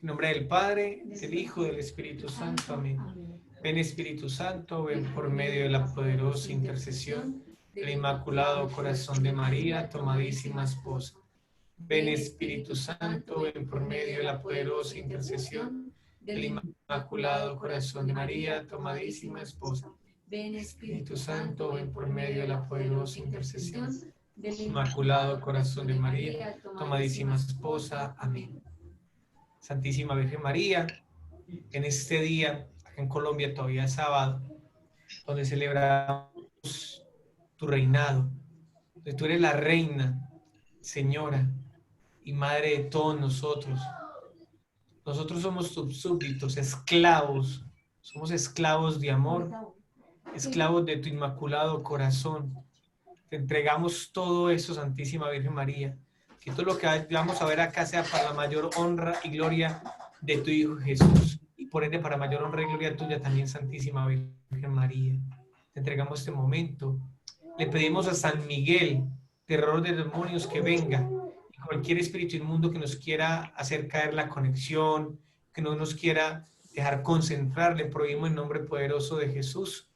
En nombre del Padre, del Hijo, del Espíritu Santo. Amén. Ven Espíritu Santo, ven por medio de la poderosa intercesión del Inmaculado Corazón de María, tomadísima esposa. Ven Espíritu Santo, ven por medio de la poderosa intercesión del Inmaculado Corazón de María, tomadísima esposa. Ven Espíritu Santo, ven por medio de la poderosa intercesión del Inmaculado Corazón de María, tomadísima esposa. Amén. Santísima Virgen María, en este día, acá en Colombia todavía es sábado, donde celebramos tu reinado, donde tú eres la reina, señora y madre de todos nosotros. Nosotros somos tus súbditos, esclavos, somos esclavos de amor, esclavos de tu inmaculado corazón. Te entregamos todo eso, Santísima Virgen María, que todo lo que vamos a ver acá sea para la mayor honra y gloria de tu Hijo Jesús, y por ende para mayor honra y gloria tuya también, Santísima Virgen María. Te entregamos este momento. Le pedimos a San Miguel, terror de demonios, que venga, y cualquier espíritu inmundo que nos quiera hacer caer la conexión, que no nos quiera dejar concentrar, le prohibimos en nombre poderoso de Jesús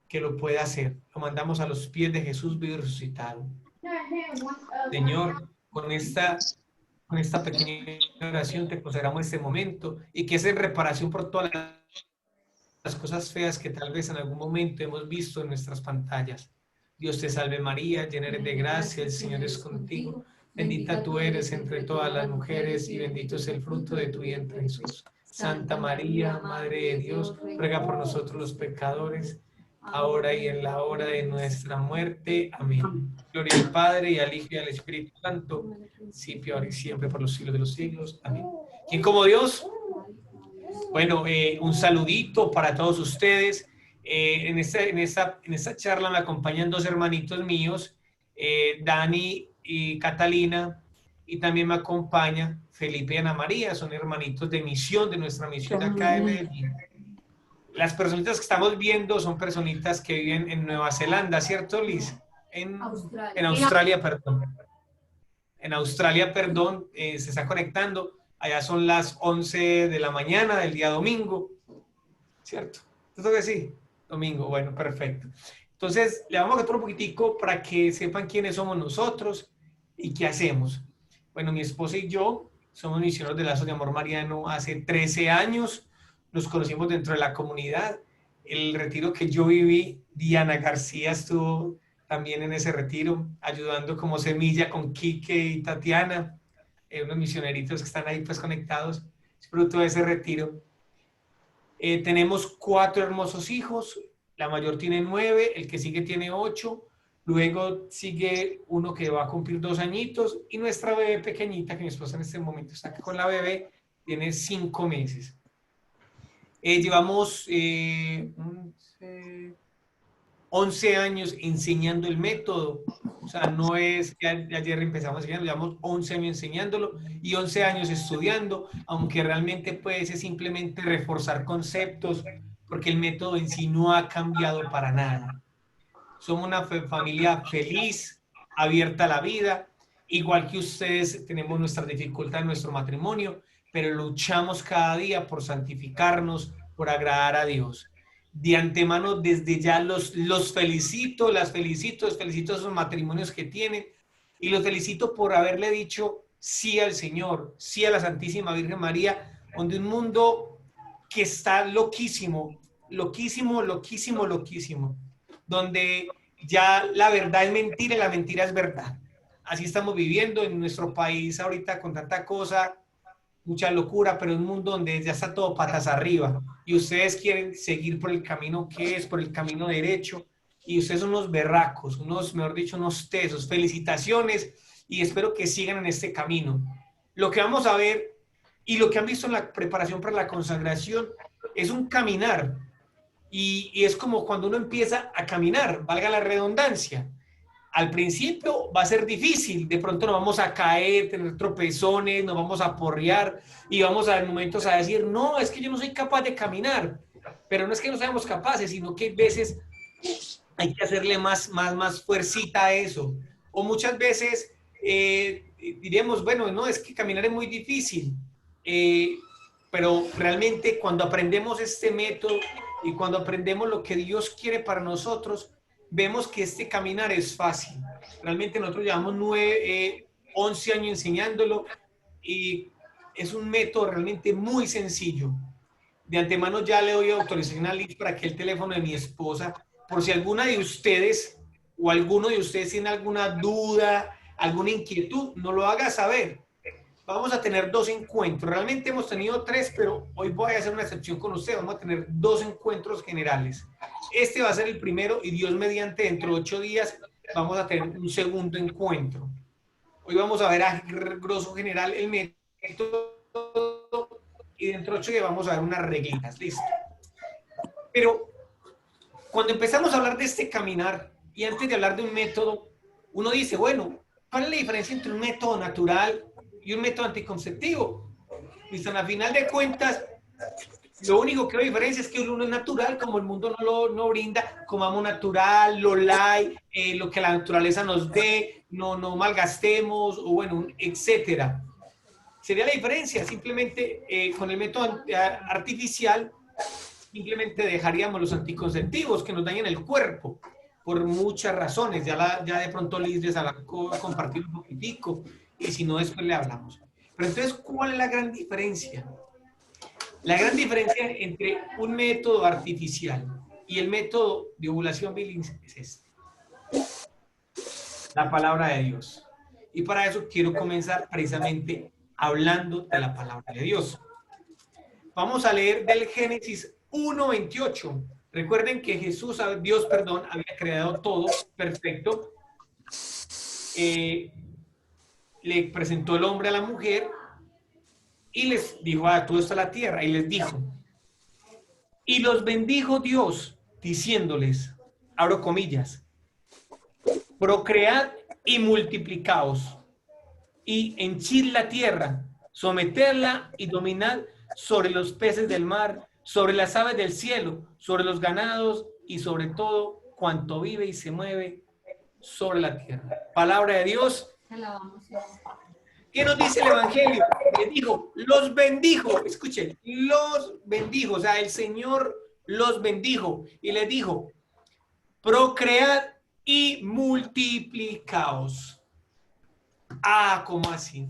que lo pueda hacer. Lo mandamos a los pies de Jesús vivo y resucitado. Señor, con esta pequeña oración te consagramos este momento, y que es en reparación por todas las cosas feas que tal vez en algún momento hemos visto en nuestras pantallas. Dios te salve María, llena eres de gracia, el Señor es contigo. Bendita tú eres entre todas las mujeres y bendito es el fruto de tu vientre, Jesús. Santa María, Madre de Dios, ruega por nosotros los pecadores, ahora y en la hora de nuestra muerte. Amén. Gloria al Padre, y al Hijo, y al Espíritu Santo, principio, ahora y siempre, por los siglos de los siglos. Amén. ¿Quién como Dios? Bueno, un saludito para todos ustedes. En esta charla me acompañan dos hermanitos míos, Dani y Catalina, y también me acompaña Felipe y Ana María, son hermanitos de misión, de nuestra misión de acá de Medellín. Las personitas que estamos viendo son personitas que viven en Nueva Zelanda, ¿cierto, Liz? En Australia, perdón. En Australia, perdón, se está conectando. Allá son las 11 de la mañana del día domingo, ¿cierto? ¿Esto que sí? Domingo, bueno, perfecto. Entonces, le vamos a contar un poquitico para que sepan quiénes somos nosotros y qué hacemos. Bueno, mi esposa y yo somos misioneros de Lazos de Amor Mariano hace 13 años. Nos conocimos dentro de la comunidad. El retiro que yo viví, Diana García estuvo también en ese retiro, ayudando como semilla con Quique y Tatiana, unos misioneritos que están ahí pues conectados, es fruto de ese retiro. Tenemos 4 hermosos hijos, la mayor tiene 9, el que sigue tiene 8, luego sigue uno que va a cumplir 2 añitos, y nuestra bebé pequeñita, que mi esposa en este momento está con la bebé, tiene 5 meses. Llevamos 11 años enseñando el método, o sea, no es que ayer empezamos enseñando, llevamos 11 años enseñándolo y 11 años estudiando, aunque realmente puede ser simplemente reforzar conceptos, porque el método en sí no ha cambiado para nada. Somos una familia feliz, abierta a la vida, igual que ustedes tenemos nuestras dificultades en nuestro matrimonio, pero luchamos cada día por santificarnos, por agradar a Dios. De antemano, desde ya los felicito, les felicito esos matrimonios que tienen, y los felicito por haberle dicho sí al Señor, sí a la Santísima Virgen María, donde un mundo que está loquísimo, loquísimo, loquísimo, loquísimo, donde ya la verdad es mentira y la mentira es verdad. Así estamos viviendo en nuestro país ahorita con tanta cosa, mucha locura, pero un mundo donde ya está todo patas arriba, y ustedes quieren seguir por el camino que es, por el camino derecho, y ustedes son unos berracos, unos, mejor dicho, unos tesos. Felicitaciones, y espero que sigan en este camino. Lo que vamos a ver y lo que han visto en la preparación para la consagración es un caminar, y es como cuando uno empieza a caminar, valga la redundancia. Al principio va a ser difícil, de pronto nos vamos a caer, tener tropezones, nos vamos a porrear, y vamos a momentos a decir, no, es que yo no soy capaz de caminar, pero no es que no seamos capaces, sino que a veces hay que hacerle más fuercita a eso. O muchas veces diremos, bueno, no, es que caminar es muy difícil. pero realmente cuando aprendemos este método y cuando aprendemos lo que Dios quiere para nosotros, vemos que este caminar es fácil. Realmente nosotros llevamos 11 años enseñándolo y es un método realmente muy sencillo. De antemano ya le doy autorización a Liz para que el teléfono de mi esposa, por si alguna de ustedes o alguno de ustedes tiene alguna duda, alguna inquietud, no lo haga saber. Vamos a tener 2 encuentros. Realmente hemos tenido 3, pero hoy voy a hacer una excepción con ustedes. Vamos a tener 2 encuentros generales. Este va a ser el primero y Dios mediante dentro de 8 días vamos a tener un segundo encuentro. Hoy vamos a ver a grosso general el método y dentro de 8 días vamos a ver unas reglitas. Listo. Pero cuando empezamos a hablar de este caminar y antes de hablar de un método, uno dice, bueno, ¿cuál es la diferencia entre un método natural y un método anticonceptivo? Listo, a final de cuentas, lo único que hay diferencia es que uno es natural, como el mundo no brinda, comamos natural, lo light, lo que la naturaleza nos dé, no malgastemos, o bueno, etcétera. Sería la diferencia, simplemente con el método artificial, simplemente dejaríamos los anticonceptivos que nos dañan el cuerpo, por muchas razones. Ya de pronto Liz les va a compartir un poquitico, y si no, después le hablamos. Pero entonces, ¿cuál es la gran diferencia? La gran diferencia entre un método artificial y el método de ovulación Billings es este: la palabra de Dios. Y para eso quiero comenzar precisamente hablando de la palabra de Dios. Vamos a leer del Génesis 1:28. Recuerden que Dios, había creado todo perfecto. Le presentó el hombre a la mujer y les dijo, todo esto a la tierra, y les dijo, y los bendijo Dios, diciéndoles, abro comillas, procread y multiplicaos, y henchid la tierra, someterla y dominad sobre los peces del mar, sobre las aves del cielo, sobre los ganados y sobre todo cuanto vive y se mueve sobre la tierra. Palabra de Dios. ¿Qué nos dice el Evangelio? Le dijo, los bendijo, escuchen, los bendijo, o sea, el Señor los bendijo y les dijo, procread y multiplicaos. ¿Cómo así?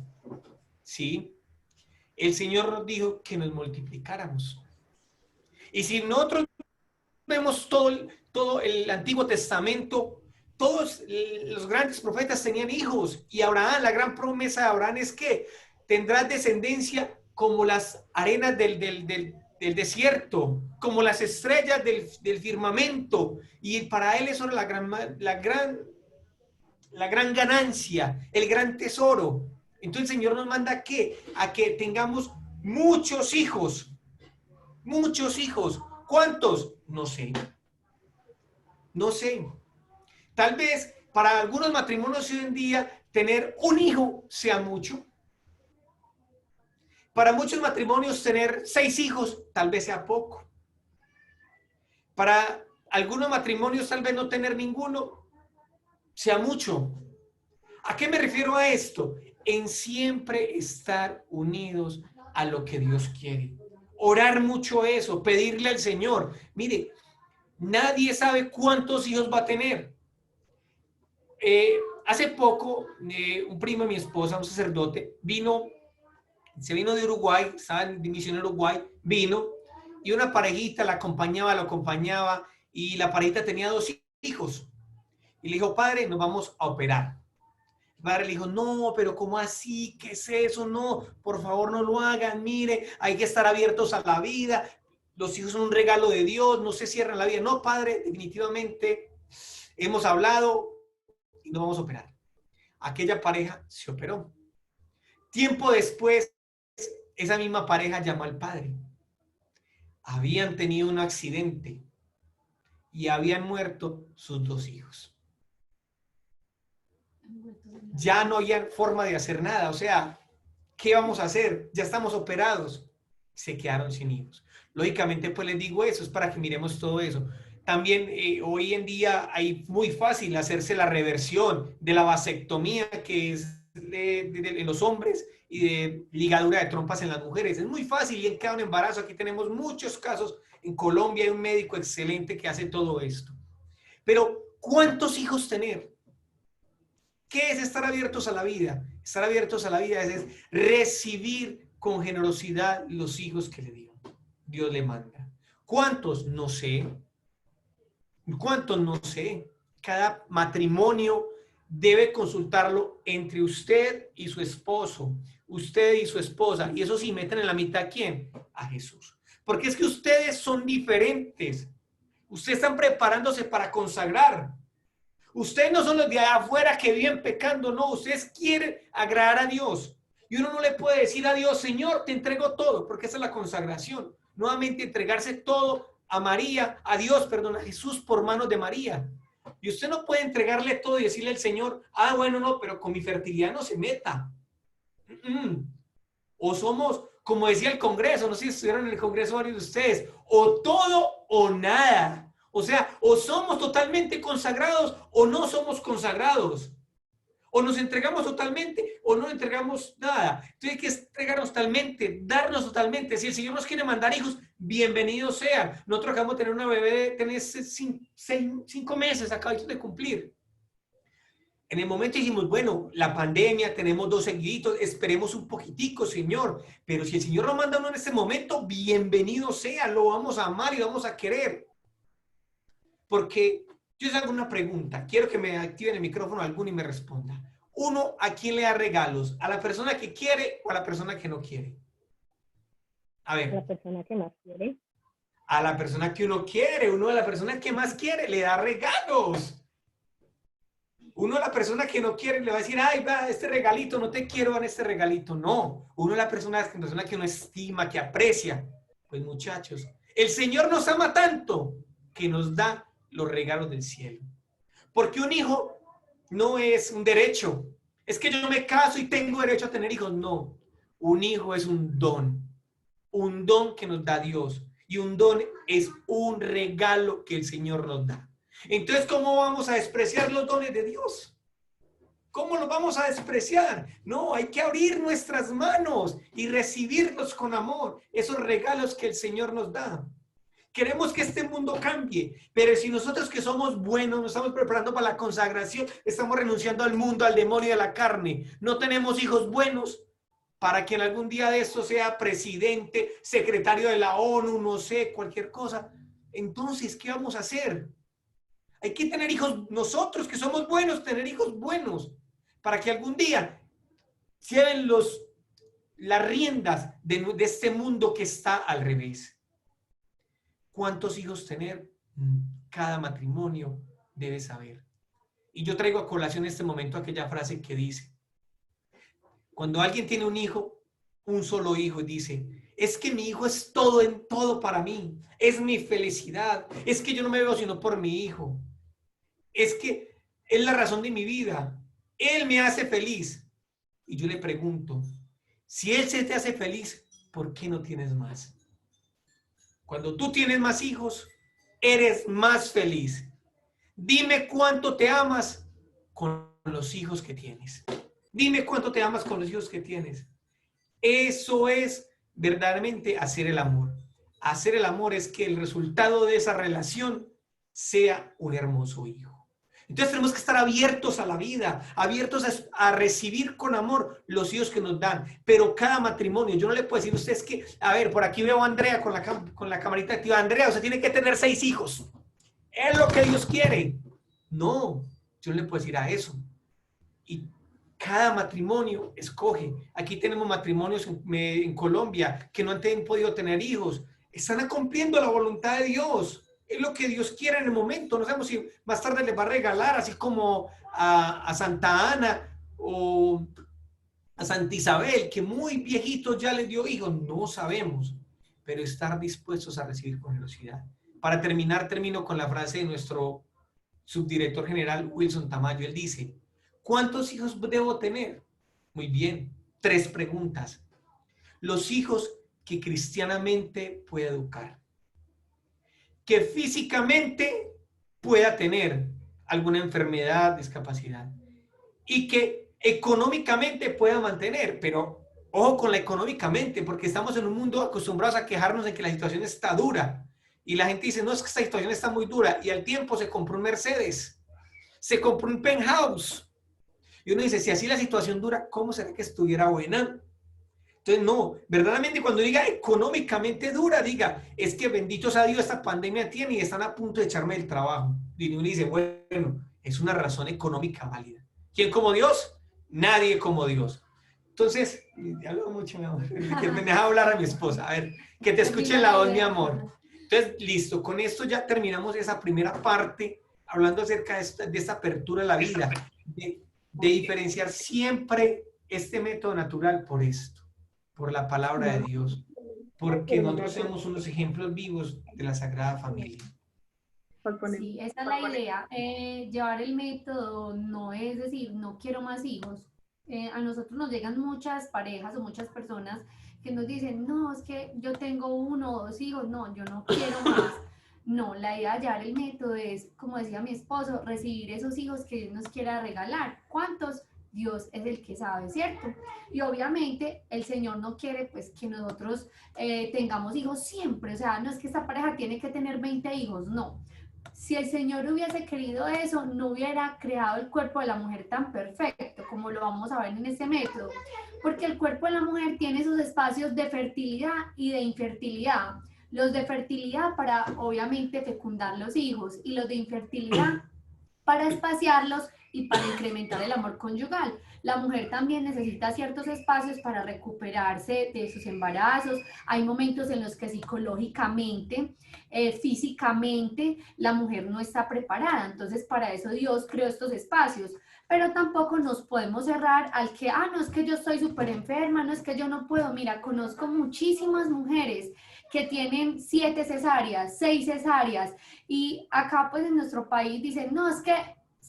Sí, el Señor nos dijo que nos multiplicáramos. Y si nosotros vemos todo el Antiguo Testamento, todos los grandes profetas tenían hijos, y Abraham, la gran promesa de Abraham es que tendrás descendencia como las arenas del desierto, como las estrellas del firmamento, y para él eso era la gran ganancia, el gran tesoro. Entonces el Señor nos manda a que tengamos muchos hijos. ¿Cuántos? No sé. Tal vez para algunos matrimonios hoy en día tener un hijo sea mucho. Para muchos matrimonios tener 6 hijos tal vez sea poco. Para algunos matrimonios tal vez no tener ninguno sea mucho. ¿A qué me refiero a esto? En siempre estar unidos a lo que Dios quiere. Orar mucho eso, pedirle al Señor. Mire, nadie sabe cuántos hijos va a tener. Hace poco, un primo de mi esposa, un sacerdote, se vino de Uruguay, estaba en misión en Uruguay, vino, y una parejita lo acompañaba, y la parejita tenía 2 hijos. Y le dijo, padre, nos vamos a operar. El padre le dijo, no, pero ¿cómo así? ¿Qué es eso? No, por favor no lo hagan, mire, hay que estar abiertos a la vida, los hijos son un regalo de Dios, no se cierran la vida. No, padre, definitivamente hemos hablado y nos vamos a operar. Aquella pareja se operó. Tiempo después, esa misma pareja llamó al padre. Habían tenido un accidente y habían muerto sus 2 hijos. Ya no había forma de hacer nada. O sea, ¿qué vamos a hacer? Ya estamos operados. Se quedaron sin hijos. Lógicamente, pues les digo eso, es para que miremos todo eso. También hoy en día hay muy fácil hacerse la reversión de la vasectomía, que es en los hombres, y de ligadura de trompas en las mujeres. Es muy fácil y en cada un embarazo. Aquí tenemos muchos casos. En Colombia hay un médico excelente que hace todo esto. Pero, ¿cuántos hijos tener? ¿Qué es estar abiertos a la vida? Estar abiertos a la vida es recibir con generosidad los hijos que Dios le manda. ¿Cuántos? No sé. ¿Cuántos? No sé. Cada matrimonio debe consultarlo entre usted y su esposo, usted y su esposa. Y eso sí, meten en la mitad, ¿quién? A Jesús. Porque es que ustedes son diferentes. Ustedes están preparándose para consagrar. Ustedes no son los de afuera que viven pecando, no. Ustedes quieren agradar a Dios. Y uno no le puede decir a Dios, Señor, te entrego todo, porque esa es la consagración. Nuevamente entregarse todo a María, a Dios, perdón, a Jesús por manos de María. Y usted no puede entregarle todo y decirle al Señor, bueno, no, pero con mi fertilidad no se meta. O somos, como decía el Congreso, no sé si estuvieron en el Congreso varios de ustedes, o todo o nada. O sea, o somos totalmente consagrados o no somos consagrados. O nos entregamos totalmente o no entregamos nada. Entonces hay que entregarnos totalmente, darnos totalmente. Si el Señor nos quiere mandar hijos, bienvenidos sean. Nosotros acabamos de tener una bebé, tenés 5 meses, acabamos de cumplir. En el momento dijimos, bueno, la pandemia, tenemos 2 seguiditos, esperemos un poquitico, Señor. Pero si el Señor nos manda uno en este momento, bienvenido sea, lo vamos a amar y lo vamos a querer. Porque yo les hago una pregunta. Quiero que me activen el micrófono alguno y me responda. Uno, ¿a quién le da regalos? ¿A la persona que quiere o a la persona que no quiere? A ver. A la persona que más quiere. A la persona que uno quiere. Uno a la persona que más quiere le da regalos. Uno a la persona que no quiere le va a decir, ay, va, este regalito, no te quiero en este regalito. No. Uno a la persona que uno estima, que aprecia. Pues muchachos, el Señor nos ama tanto que nos da los regalos del cielo. Porque un hijo no es un derecho. Es que yo me caso y tengo derecho a tener hijos. No. Un hijo es un don. Un don que nos da Dios. Y un don es un regalo que el Señor nos da. Entonces, ¿cómo vamos a despreciar los dones de Dios? ¿Cómo los vamos a despreciar? No, hay que abrir nuestras manos y recibirlos con amor. Esos regalos que el Señor nos da. Queremos que este mundo cambie, pero si nosotros que somos buenos nos estamos preparando para la consagración, estamos renunciando al mundo, al demonio y a la carne. No tenemos hijos buenos para que en algún día de esto sea presidente, secretario de la ONU, no sé, cualquier cosa. Entonces, ¿qué vamos a hacer? Hay que tener hijos, nosotros que somos buenos, tener hijos buenos, para que algún día lleven las riendas de este mundo que está al revés. ¿Cuántos hijos tener? Cada matrimonio debe saber. Y yo traigo a colación en este momento aquella frase que dice, cuando alguien tiene un hijo, un solo hijo, y dice, es que mi hijo es todo en todo para mí, es mi felicidad, es que yo no me veo sino por mi hijo, es que es la razón de mi vida, él me hace feliz. Y yo le pregunto, si él se te hace feliz, ¿por qué no tienes más? Cuando tú tienes más hijos, eres más feliz. Dime cuánto te amas con los hijos que tienes. Dime cuánto te amas con los hijos que tienes. Eso es verdaderamente hacer el amor. Hacer el amor es que el resultado de esa relación sea un hermoso hijo. Entonces tenemos que estar abiertos a la vida, abiertos a recibir con amor los hijos que nos dan. Pero cada matrimonio, yo no le puedo decir a ustedes que, a ver, por aquí veo a Andrea con la camarita activa. Andrea, usted tiene que tener 6 hijos. Es lo que Dios quiere. No, yo no le puedo decir a eso. Y cada matrimonio escoge. Aquí tenemos matrimonios en Colombia que no han podido tener hijos. Están cumpliendo la voluntad de Dios. Es lo que Dios quiere en el momento. No sabemos si más tarde les va a regalar, así como a Santa Ana o a Santa Isabel, que muy viejitos ya les dio hijos. No sabemos, pero estar dispuestos a recibir con generosidad. Para terminar, termino con la frase de nuestro subdirector general Wilson Tamayo. Él dice, ¿cuántos hijos debo tener? Muy bien, 3 preguntas. Los hijos que cristianamente pueda educar, que físicamente pueda tener alguna enfermedad, discapacidad, y que económicamente pueda mantener, pero Ojo con la económicamente, porque estamos en un mundo acostumbrados a quejarnos de que la situación está dura. Y la gente dice, no, es que esta situación está muy dura. Y al tiempo se compró un Mercedes, se compró un penthouse. Y uno dice, si así la situación dura, ¿cómo será que estuviera buena? Entonces, no, verdaderamente cuando diga económicamente dura, diga, es que bendito sea Dios, esta pandemia tiene y están a punto de echarme del trabajo. Y uno dice, bueno, es una razón económica válida. ¿Quién como Dios? Nadie como Dios. Entonces, ya hablo mucho, mi amor, que me deja hablar a mi esposa. A ver, que te escuche la voz, mi amor. Entonces, listo, con esto ya terminamos esa primera parte, hablando acerca de esta apertura a la vida, de diferenciar siempre este método natural por esto, por la palabra de Dios, porque nosotros somos unos ejemplos vivos de la Sagrada Familia. Sí, esa es la idea. Llevar el método no es decir, no quiero más hijos. A nosotros nos llegan muchas parejas o muchas personas que nos dicen, no, es que yo tengo 1 o 2 hijos, no, yo no quiero más. No, la idea de llevar el método es, como decía mi esposo, recibir esos hijos que Dios nos quiera regalar. ¿Cuántos? Dios es el que sabe, ¿cierto? Y obviamente el Señor no quiere pues que nosotros tengamos hijos siempre, o sea, no es que esta pareja tiene que tener 20 hijos, no. Si el Señor hubiese querido eso, no hubiera creado el cuerpo de la mujer tan perfecto como lo vamos a ver en este método, porque el cuerpo de la mujer tiene sus espacios de fertilidad y de infertilidad. Los de fertilidad para, obviamente, fecundar los hijos y los de infertilidad para espaciarlos y para incrementar el amor conyugal. La mujer también necesita ciertos espacios para recuperarse de sus embarazos. Hay momentos en los que psicológicamente, físicamente, la mujer no está preparada. Entonces, para eso Dios creó estos espacios. Pero tampoco nos podemos cerrar al que, no es que yo estoy súper enferma, no es que yo no puedo. Mira, conozco muchísimas mujeres que tienen 7 cesáreas, 6 cesáreas, y acá pues en nuestro país dicen, no, es que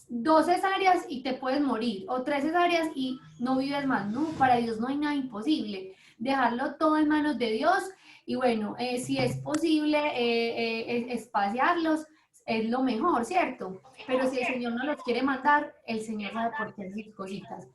2 cesáreas y te puedes morir, o 3 cesáreas y no vives más. No, para Dios no hay nada imposible. Dejarlo todo en manos de Dios y bueno, si es posible espaciarlos, es lo mejor, ¿cierto? Pero si el Señor no los quiere mandar, el Señor sabe por qué sus cositas.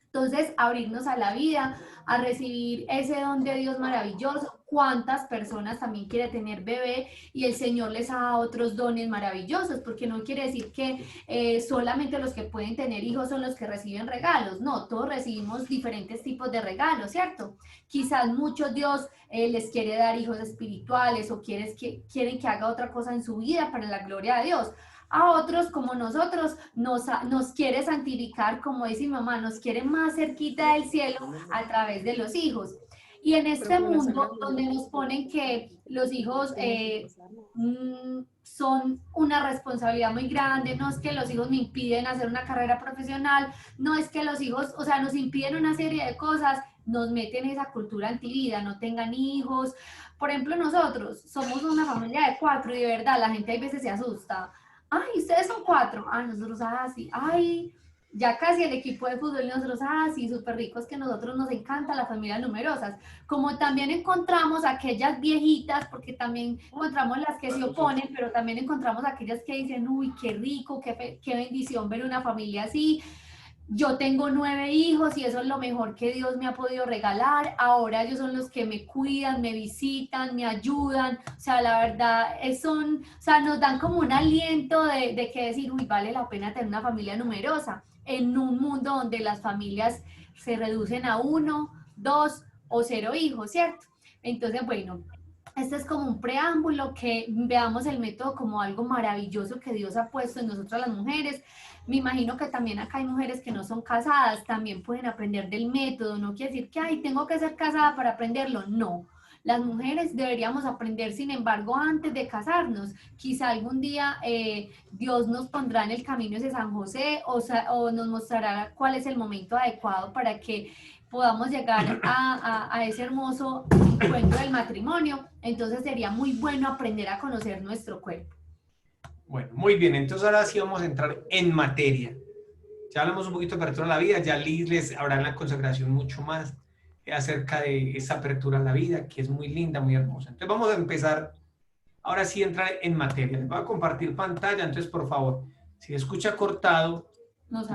Entonces, abrirnos a la vida, a recibir ese don de Dios maravilloso. ¿Cuántas personas también quiere tener bebé y el Señor les da otros dones maravillosos? Porque no quiere decir que solamente los que pueden tener hijos son los que reciben regalos. No, todos recibimos diferentes tipos de regalos, ¿cierto? Quizás muchos Dios les quiere dar hijos espirituales o quieren que haga otra cosa en su vida para la gloria de Dios. A otros como nosotros nos quiere santificar, como dice mi mamá, nos quiere más cerquita del cielo a través de los hijos. Y en este mundo donde nos ponen que los hijos son una responsabilidad muy grande, no es que los hijos me impiden hacer una carrera profesional, no es que los hijos, o sea, nos impiden una serie de cosas, nos meten esa cultura antivida, no tengan hijos. Por ejemplo, nosotros somos una familia de 4 y de verdad la gente a veces se asusta. Ay, ustedes son 4. Nosotros, sí. Ay, ya casi el equipo de fútbol y nosotros, sí, súper ricos, que a nosotros nos encanta las familias numerosas. Como también encontramos aquellas viejitas, porque también encontramos las que se oponen, pero también encontramos aquellas que dicen, uy, qué rico, qué bendición ver una familia así. Yo tengo 9 hijos y eso es lo mejor que Dios me ha podido regalar. Ahora ellos son los que me cuidan, me visitan, me ayudan. O sea, la verdad, o sea, nos dan como un aliento de que decir, uy, vale la pena tener una familia numerosa en un mundo donde las familias se reducen a 1, 2 o 0 hijos, ¿cierto? Entonces, bueno, este es como un preámbulo, que veamos el método como algo maravilloso que Dios ha puesto en nosotras las mujeres. Me imagino que también acá hay mujeres que no son casadas, también pueden aprender del método. No quiere decir que, tengo que ser casada para aprenderlo. No, las mujeres deberíamos aprender, sin embargo, antes de casarnos. Quizá algún día Dios nos pondrá en el camino ese San José, o nos mostrará cuál es el momento adecuado para que podamos llegar a ese hermoso encuentro del matrimonio. Entonces sería muy bueno aprender a conocer nuestro cuerpo. Bueno, muy bien, entonces ahora sí vamos a entrar en materia. Ya hablamos un poquito de apertura a la vida, ya Liz les habrá en la consagración mucho más acerca de esa apertura a la vida, que es muy linda, muy hermosa. Entonces vamos a empezar, ahora sí entrar en materia. Les voy a compartir pantalla, entonces por favor, si escucha cortado, nos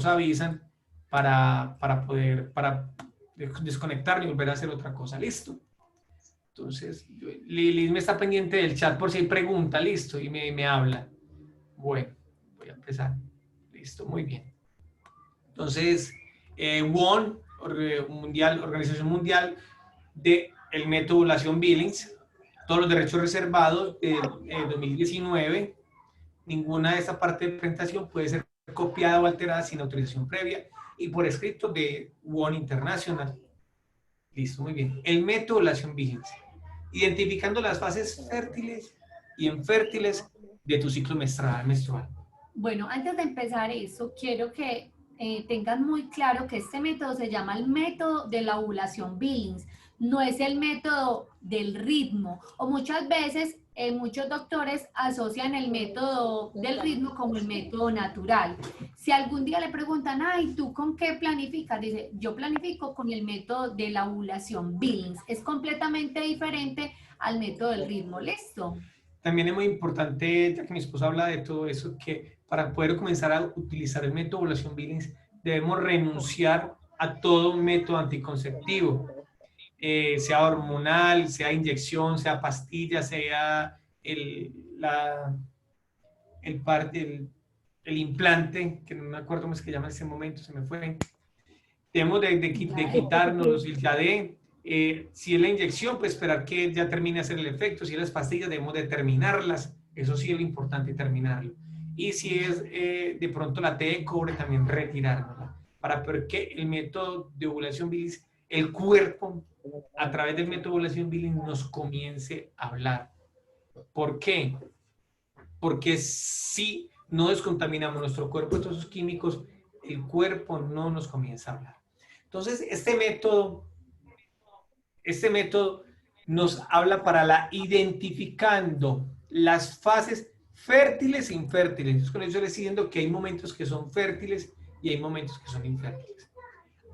avisan para desconectarlo y volver a hacer otra cosa. Listo. Entonces, Liz me está pendiente del chat por si hay pregunta, listo, y me habla. Bueno, voy a empezar. Listo, muy bien. Entonces, WON, Organización Mundial del Método de Ovulación Billings, todos los derechos reservados de 2019, ninguna de esta parte de presentación puede ser copiada o alterada sin autorización previa y por escrito de WON International. Listo, muy bien. El método de ovulación Billings, identificando las fases fértiles y infértiles de tu ciclo menstrual. Bueno, antes de empezar eso, quiero que tengan muy claro que este método se llama el método de la ovulación Billings, no es el método del ritmo, o muchas veces muchos doctores asocian el método del ritmo como el método natural. Si algún día le preguntan, ay, ¿tú con qué planificas? Dice, yo planifico con el método de la ovulación Billings, es completamente diferente al método del ritmo, ¿listo? También es muy importante, ya que mi esposa habla de todo eso, que para poder comenzar a utilizar el método de ovulación Billings, debemos renunciar a todo método anticonceptivo, sea hormonal, sea inyección, sea pastilla, sea el implante, que no me acuerdo cómo es que llama en ese momento, se me fue. Debemos de quitarnos el YAD. Si es la inyección, pues esperar que ya termine de hacer el efecto. Si es las pastillas, debemos de terminarlas. Eso sí es lo importante, terminarlo. Y si es de pronto la T de cobre, también retirarla. Para que el método de ovulación Billings, el cuerpo, a través del método de ovulación Billings, nos comience a hablar. ¿Por qué? Porque si no descontaminamos nuestro cuerpo de todos esos químicos, el cuerpo no nos comienza a hablar. Entonces, este método nos habla para identificando las fases fértiles e infértiles. Entonces, con eso les diciendo que hay momentos que son fértiles y hay momentos que son infértiles.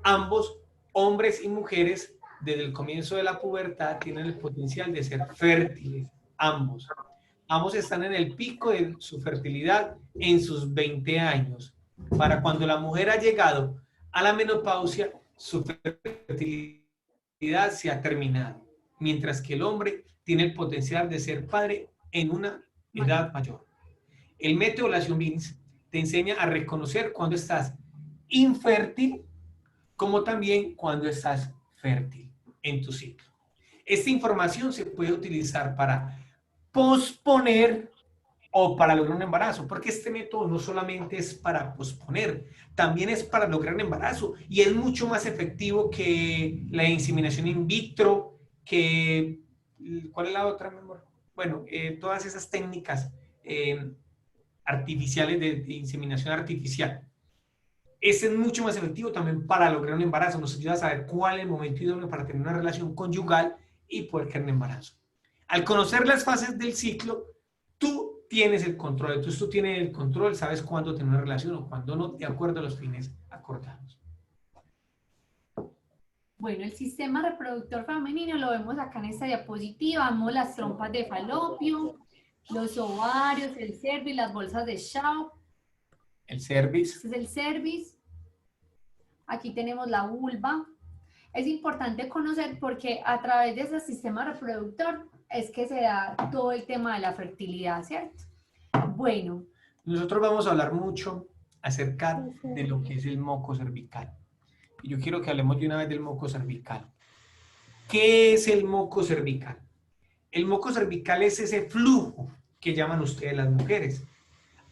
Ambos, hombres y mujeres, desde el comienzo de la pubertad, tienen el potencial de ser fértiles. Ambos. Ambos están en el pico de su fertilidad en sus 20 años. Para cuando la mujer ha llegado a la menopausia, su fertilidad se ha terminado, mientras que el hombre tiene el potencial de ser padre en una edad mayor. El método de ovulación Billings te enseña a reconocer cuando estás infértil, como también cuando estás fértil en tu ciclo. Esta información se puede utilizar para posponer o para lograr un embarazo, porque este método no solamente es para posponer, también es para lograr un embarazo y es mucho más efectivo que la inseminación in vitro, que, ¿cuál es la otra, mi amor? Bueno, todas esas técnicas artificiales de inseminación artificial. Este es mucho más efectivo también para lograr un embarazo, nos ayuda a saber cuál es el momento idóneo para tener una relación conyugal y poder crear un embarazo. Al conocer las fases del ciclo, tú tienes el control, entonces tú tienes el control, sabes cuándo tener una relación o cuándo no, de acuerdo a los fines acordados. Bueno, el sistema reproductor femenino lo vemos acá en esta diapositiva, vemos las trompas de falopio, los ovarios, el cervix, las bolsas de Shaw. El cervix. Este es el cervix. Aquí tenemos la vulva. Es importante conocer porque a través de ese sistema reproductor es que se da todo el tema de la fertilidad, ¿cierto? Bueno. Nosotros vamos a hablar mucho acerca de lo que es el moco cervical. Y yo quiero que hablemos de una vez del moco cervical. ¿Qué es el moco cervical? El moco cervical es ese flujo que llaman ustedes las mujeres.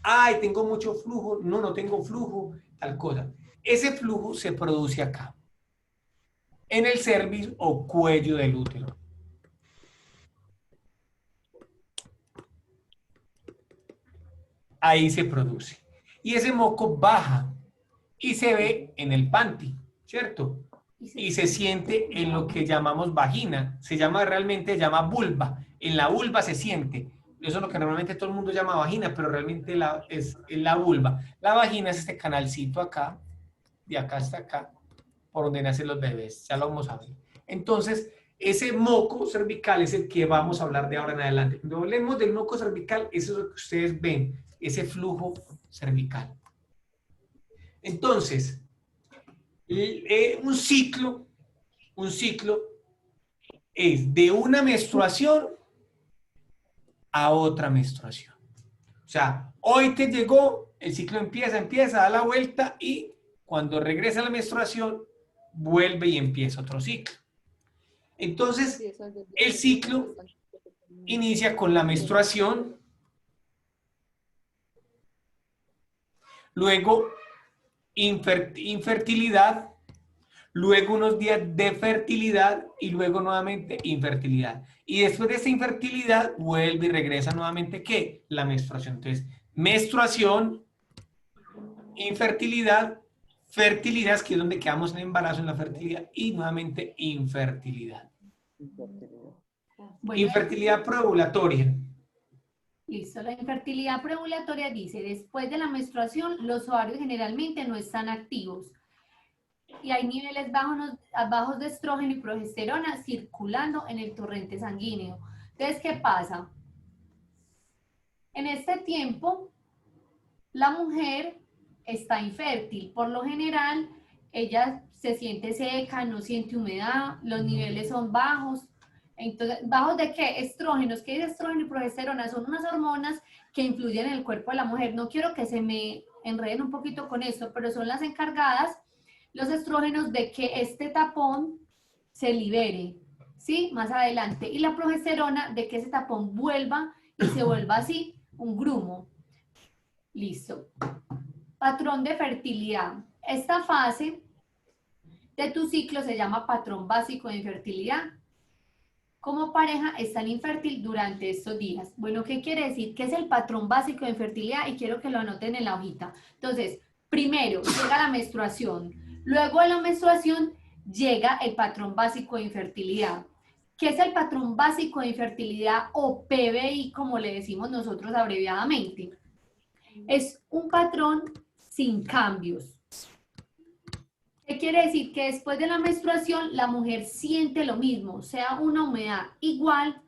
Ay, tengo mucho flujo. No, no tengo flujo, tal cosa. Ese flujo se produce acá, en el cervix o cuello del útero. Ahí se produce. Y ese moco baja y se ve en el panty, ¿cierto? Y se siente en lo que llamamos vagina. Se llama vulva. En la vulva se siente. Eso es lo que normalmente todo el mundo llama vagina, pero realmente es la vulva. La vagina es este canalcito acá, de acá hasta acá, por donde nacen los bebés. Ya lo vamos a ver. Entonces, ese moco cervical es el que vamos a hablar de ahora en adelante. Cuando hablemos del moco cervical, eso es lo que ustedes ven, ese flujo cervical. Entonces, un ciclo un ciclo es de una menstruación a otra menstruación. O sea, hoy te llegó, el ciclo empieza, da la vuelta y cuando regresa la menstruación, vuelve y empieza otro ciclo. Entonces, el ciclo inicia con la menstruación, luego infertilidad, luego unos días de fertilidad y luego nuevamente infertilidad. Y después de esta infertilidad vuelve y regresa nuevamente, ¿qué? La menstruación. Entonces, menstruación, infertilidad, fertilidad, que es donde quedamos en embarazo, en la fertilidad, y nuevamente infertilidad. Bueno, Infertilidad preovulatoria. listo, la infertilidad preovulatoria dice, después de la menstruación, los ovarios generalmente no están activos y hay niveles bajos de estrógeno y progesterona circulando en el torrente sanguíneo. Entonces, ¿qué pasa? En este tiempo, la mujer está infértil. Por lo general, ella se siente seca, no siente humedad, los niveles son bajos. Entonces, ¿bajos de qué? Estrógenos. ¿Qué es estrógeno y progesterona? Son unas hormonas que influyen en el cuerpo de la mujer. No quiero que se me enreden un poquito con esto, pero son las encargadas, los estrógenos, de que este tapón se libere, ¿sí? Más adelante. Y la progesterona, de que ese tapón vuelva y se vuelva así, un grumo. Listo. Patrón de fertilidad. Esta fase de tu ciclo se llama patrón básico de infertilidad. Como pareja están infértil durante estos días. Bueno, ¿qué quiere decir? ¿Qué es el patrón básico de infertilidad? Y quiero que lo anoten en la hojita. Entonces, primero llega la menstruación. Luego de la menstruación llega el patrón básico de infertilidad. ¿Qué es el patrón básico de infertilidad o PBI, como le decimos nosotros abreviadamente? Es un patrón sin cambios. ¿Qué quiere decir? Que después de la menstruación la mujer siente lo mismo, sea una humedad igual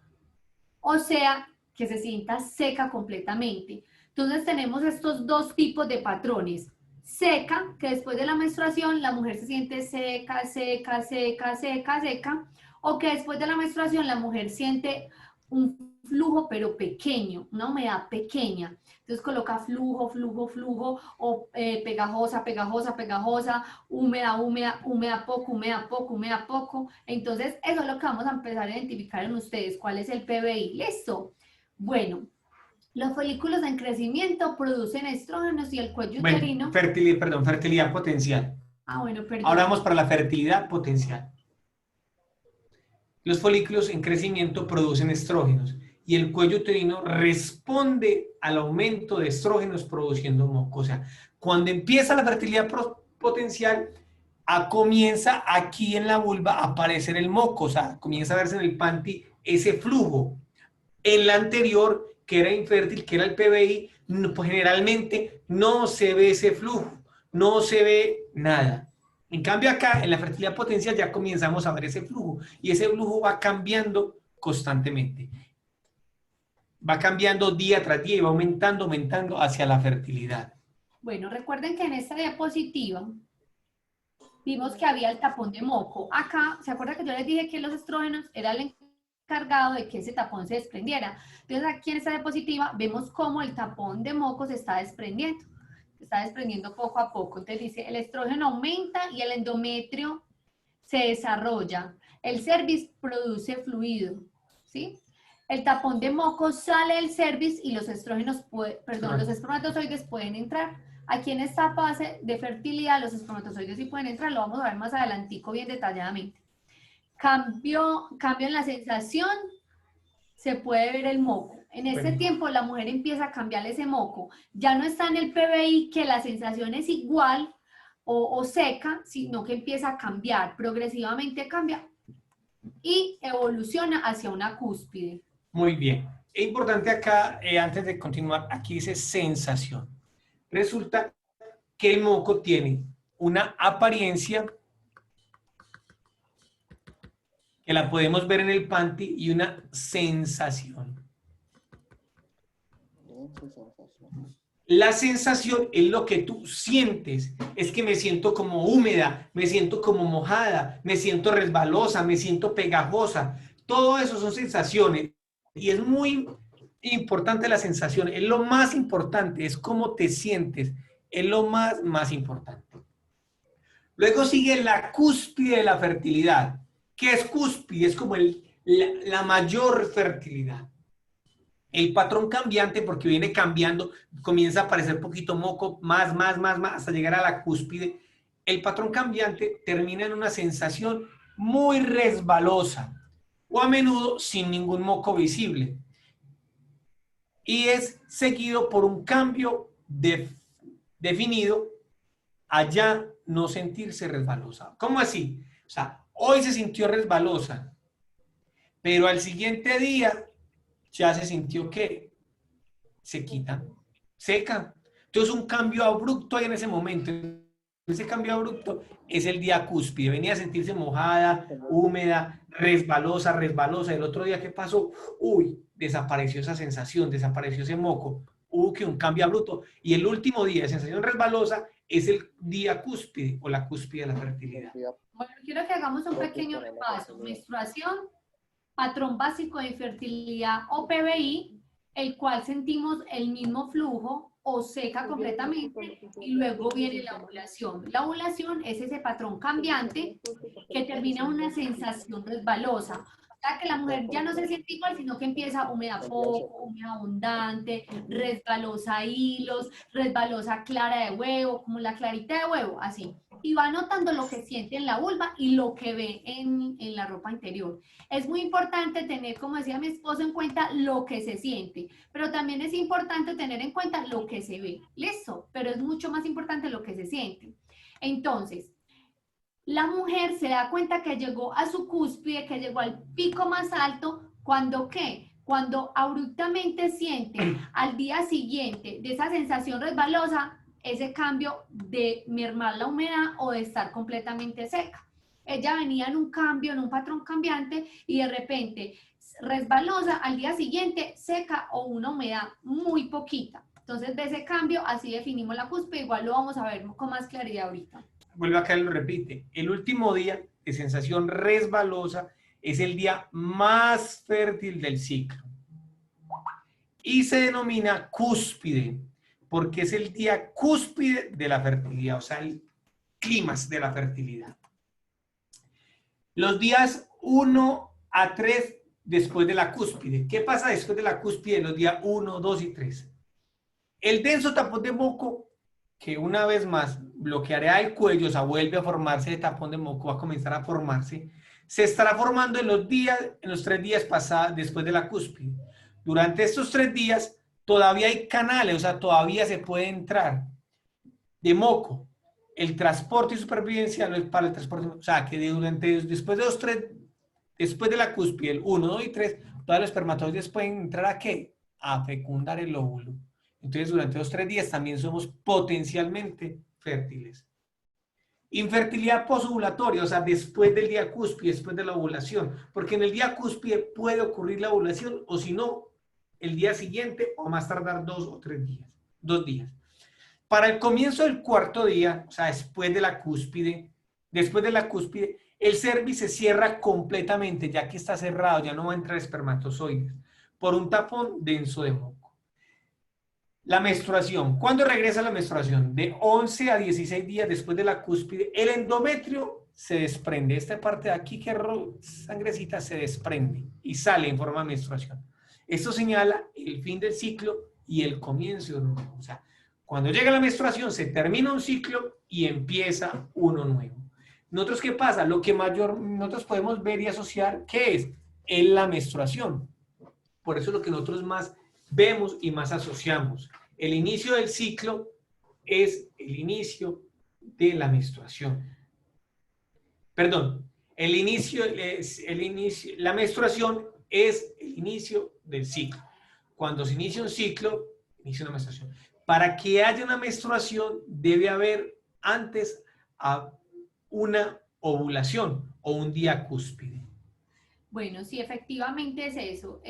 o sea que se sienta seca completamente. Entonces tenemos estos dos tipos de patrones. Seca, que después de la menstruación la mujer se siente seca, seca, seca, seca, seca, o que después de la menstruación la mujer siente un flujo pero pequeño, una humedad pequeña. Entonces coloca flujo, flujo, flujo, o pegajosa, pegajosa, pegajosa, húmeda, húmeda, húmeda poco, húmeda poco, húmeda poco. Entonces eso es lo que vamos a empezar a identificar en ustedes, cuál es el PBI. ¿Listo? Bueno, los folículos en crecimiento producen estrógenos y el cuello uterino... Bueno, fertilidad potencial. Bueno, perdón. Ahora vamos para la fertilidad potencial. Los folículos en crecimiento producen estrógenos y el cuello uterino responde al aumento de estrógenos produciendo moco. O sea, cuando empieza la fertilidad potencial, comienza aquí en la vulva a aparecer el moco, o sea, comienza a verse en el panty ese flujo. En la anterior, que era infértil, que era el PBI, pues generalmente no se ve ese flujo, no se ve nada. En cambio acá, en la fertilidad potencial, ya comenzamos a ver ese flujo y ese flujo va cambiando constantemente. Va cambiando día tras día y va aumentando, aumentando hacia la fertilidad. Bueno, recuerden que en esta diapositiva vimos que había el tapón de moco. Acá, ¿se acuerdan que yo les dije que los estrógenos era el encargado de que ese tapón se desprendiera? Entonces aquí en esta diapositiva vemos cómo el tapón de moco se está desprendiendo. Se está desprendiendo poco a poco. Entonces dice, el estrógeno aumenta y el endometrio se desarrolla. El cervix produce fluido, ¿sí? El tapón de moco sale del cervix y los estrógenos, los espermatozoides pueden entrar. Aquí en esta fase de fertilidad los espermatozoides sí pueden entrar, lo vamos a ver más adelantico bien detalladamente. Cambio en la sensación, se puede ver el moco. En este tiempo la mujer empieza a cambiar ese moco. Ya no está en el PBI que la sensación es igual o seca, sino que empieza a cambiar, progresivamente cambia y evoluciona hacia una cúspide. Muy bien. Es importante acá, antes de continuar, aquí dice sensación. Resulta que el moco tiene una apariencia que la podemos ver en el panty y una sensación. La sensación es lo que tú sientes, es que me siento como húmeda, me siento como mojada, me siento resbalosa, me siento pegajosa. Todo eso son sensaciones y es muy importante la sensación, es lo más importante, es cómo te sientes, es lo más importante. Luego sigue la cúspide de la fertilidad. ¿Qué es cúspide? Es como la mayor fertilidad. El patrón cambiante, porque viene cambiando, comienza a aparecer poquito moco, más, hasta llegar a la cúspide. El patrón cambiante termina en una sensación muy resbalosa o a menudo sin ningún moco visible. Y es seguido por un cambio definido a ya no sentirse resbalosa. ¿Cómo así? O sea, hoy se sintió resbalosa, pero al siguiente día ya se sintió que se quita, seca. Entonces un cambio abrupto hay en ese momento. Ese cambio abrupto es el día cúspide. Venía a sentirse mojada, húmeda, resbalosa. El otro día, ¿qué pasó? Uy, desapareció esa sensación, desapareció ese moco. Hubo que un cambio abrupto. Y el último día de sensación resbalosa es el día cúspide o la cúspide de la fertilidad. Bueno, quiero que hagamos un pequeño repaso. Menstruación, patrón básico de infertilidad o PBI, el cual sentimos el mismo flujo o seca completamente y luego viene la ovulación. La ovulación es ese patrón cambiante que termina en una sensación resbalosa. O sea, que la mujer ya no se siente igual, sino que empieza húmeda poco, húmeda abundante, resbalosa a hilos, resbalosa clara de huevo, como la clarita de huevo, así. Y va notando lo que siente en la vulva y lo que ve en la ropa interior. Es muy importante tener, como decía mi esposo, en cuenta lo que se siente, pero también es importante tener en cuenta lo que se ve. Listo, pero es mucho más importante lo que se siente. Entonces, la mujer se da cuenta que llegó a su cúspide, que llegó al pico más alto, ¿cuando qué? Cuando abruptamente siente al día siguiente de esa sensación resbalosa, ese cambio de mermar la humedad o de estar completamente seca. Ella venía en un cambio, en un patrón cambiante y de repente resbalosa, al día siguiente seca o una humedad muy poquita. Entonces de ese cambio así definimos la cúspide, igual lo vamos a ver con más claridad ahorita. Vuelve acá y lo repite. El último día de sensación resbalosa es el día más fértil del ciclo. Y se denomina cúspide, porque es el día cúspide de la fertilidad, o sea, el clímax de la fertilidad. Los días 1 a 3 después de la cúspide. ¿Qué pasa después de la cúspide? Los días 1, 2 y 3. El denso tapón de moco, que una vez más bloqueará el cuello, o sea, vuelve a formarse de tapón de moco, va a comenzar a formarse, se estará formando en los 3 días pasados después de la cúspide. Durante estos 3 días todavía hay canales, o sea, todavía se puede entrar de moco. El transporte y supervivencia no es para el transporte, o sea, que después de los 3, después de la cúspide, el 1, 2 y 3, todos los espermatozoides pueden entrar ¿a qué? A fecundar el óvulo. Entonces, durante los 3 días también somos potencialmente fértiles. Infertilidad posovulatoria, o sea, después del día cúspide, después de la ovulación, porque en el día cúspide puede ocurrir la ovulación o si no, el día siguiente o más tardar 2 o 3 días, 2 días. Para el comienzo del cuarto día, o sea, después de la cúspide, el cervix se cierra completamente, ya que está cerrado, ya no va a entrar espermatozoides, por un tapón denso de moco. La menstruación. ¿Cuándo regresa la menstruación? De 11 a 16 días después de la cúspide, el endometrio se desprende. Esta parte de aquí que sangrecita se desprende y sale en forma de menstruación. Esto señala el fin del ciclo y el comienzo de uno nuevo. O sea, cuando llega la menstruación se termina un ciclo y empieza uno nuevo. ¿Nosotros qué pasa? Lo que nosotros podemos ver y asociar, ¿qué es? Es la menstruación. Por eso es lo que nosotros más vemos y más asociamos. El inicio del ciclo es el inicio de la menstruación. Perdón, la menstruación es el inicio del ciclo. Cuando se inicia un ciclo, inicia una menstruación. Para que haya una menstruación debe haber antes una ovulación o un día cúspide. Bueno, sí, efectivamente es eso.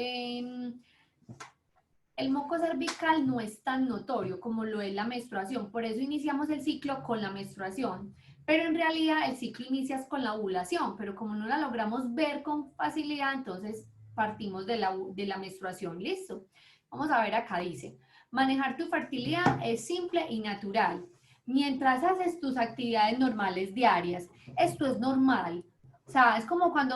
el moco cervical no es tan notorio como lo es la menstruación, por eso iniciamos el ciclo con la menstruación, pero en realidad el ciclo inicia con la ovulación, pero como no la logramos ver con facilidad, entonces partimos de la menstruación, ¿listo? Vamos a ver acá, dice, manejar tu fertilidad es simple y natural. Mientras haces tus actividades normales diarias, esto es normal. O sea, es como cuando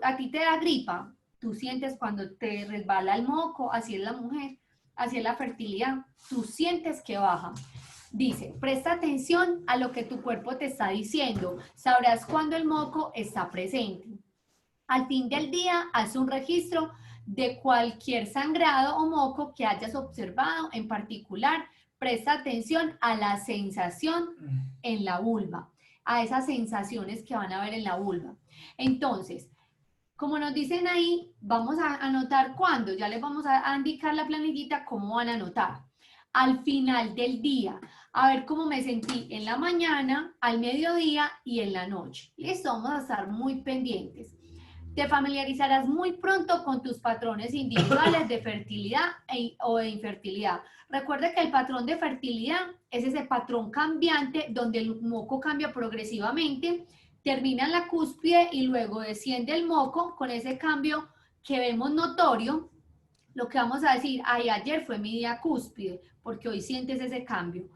a ti te da gripa, tú sientes cuando te resbala el moco, así es la mujer, así es la fertilidad, tú sientes que baja. Dice, presta atención a lo que tu cuerpo te está diciendo, sabrás cuando el moco está presente. Al fin del día, haz un registro de cualquier sangrado o moco que hayas observado. En particular, presta atención a la sensación en la vulva, a esas sensaciones que van a ver en la vulva. Entonces, como nos dicen ahí, vamos a anotar cuándo, ya les vamos a indicar la planillita cómo van a anotar. Al final del día, a ver cómo me sentí en la mañana, al mediodía y en la noche. Listo, vamos a estar muy pendientes. Te familiarizarás muy pronto con tus patrones individuales de fertilidad o de infertilidad. Recuerda que el patrón de fertilidad es ese patrón cambiante donde el moco cambia progresivamente, termina en la cúspide y luego desciende el moco con ese cambio que vemos notorio. Lo que vamos a decir, ay, ayer fue mi día cúspide, porque hoy sientes ese cambio.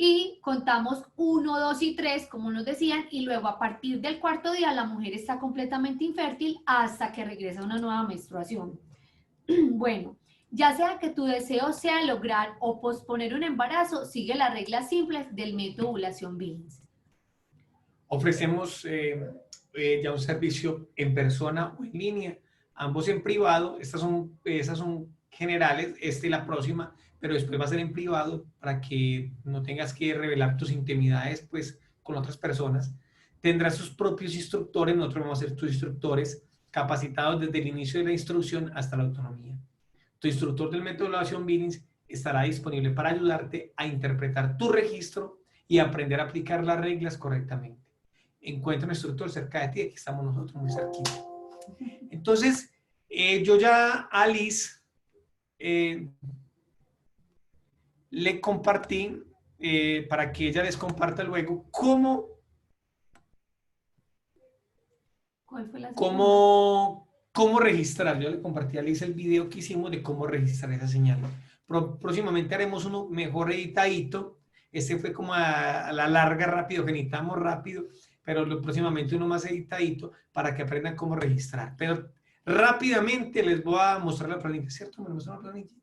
Y contamos 1, 2 y 3, como nos decían, y luego a partir del cuarto día la mujer está completamente infértil hasta que regresa una nueva menstruación. Bueno, ya sea que tu deseo sea lograr o posponer un embarazo, sigue las reglas simples del método ovulación Billings. Ofrecemos ya un servicio en persona o en línea, ambos en privado. Esas son generales, esta y la próxima, pero después va a ser en privado para que no tengas que revelar tus intimidades pues, con otras personas. Tendrás sus propios instructores, nosotros vamos a ser tus instructores capacitados desde el inicio de la instrucción hasta la autonomía. Tu instructor del método de evaluación Billings estará disponible para ayudarte a interpretar tu registro y aprender a aplicar las reglas correctamente. Encuentra un instructor cerca de ti, aquí estamos nosotros muy cerquita. Entonces, yo ya a Liz le compartí para que ella les comparta luego cómo registrar. Yo le compartí a Liz el video que hicimos de cómo registrar esa señal. Próximamente haremos uno mejor editadito. Este fue como a la larga, rápido, que necesitamos rápido, pero próximamente uno más editadito para que aprendan cómo registrar. Pero rápidamente les voy a mostrar la planilla, ¿cierto? Me muestran la planillita.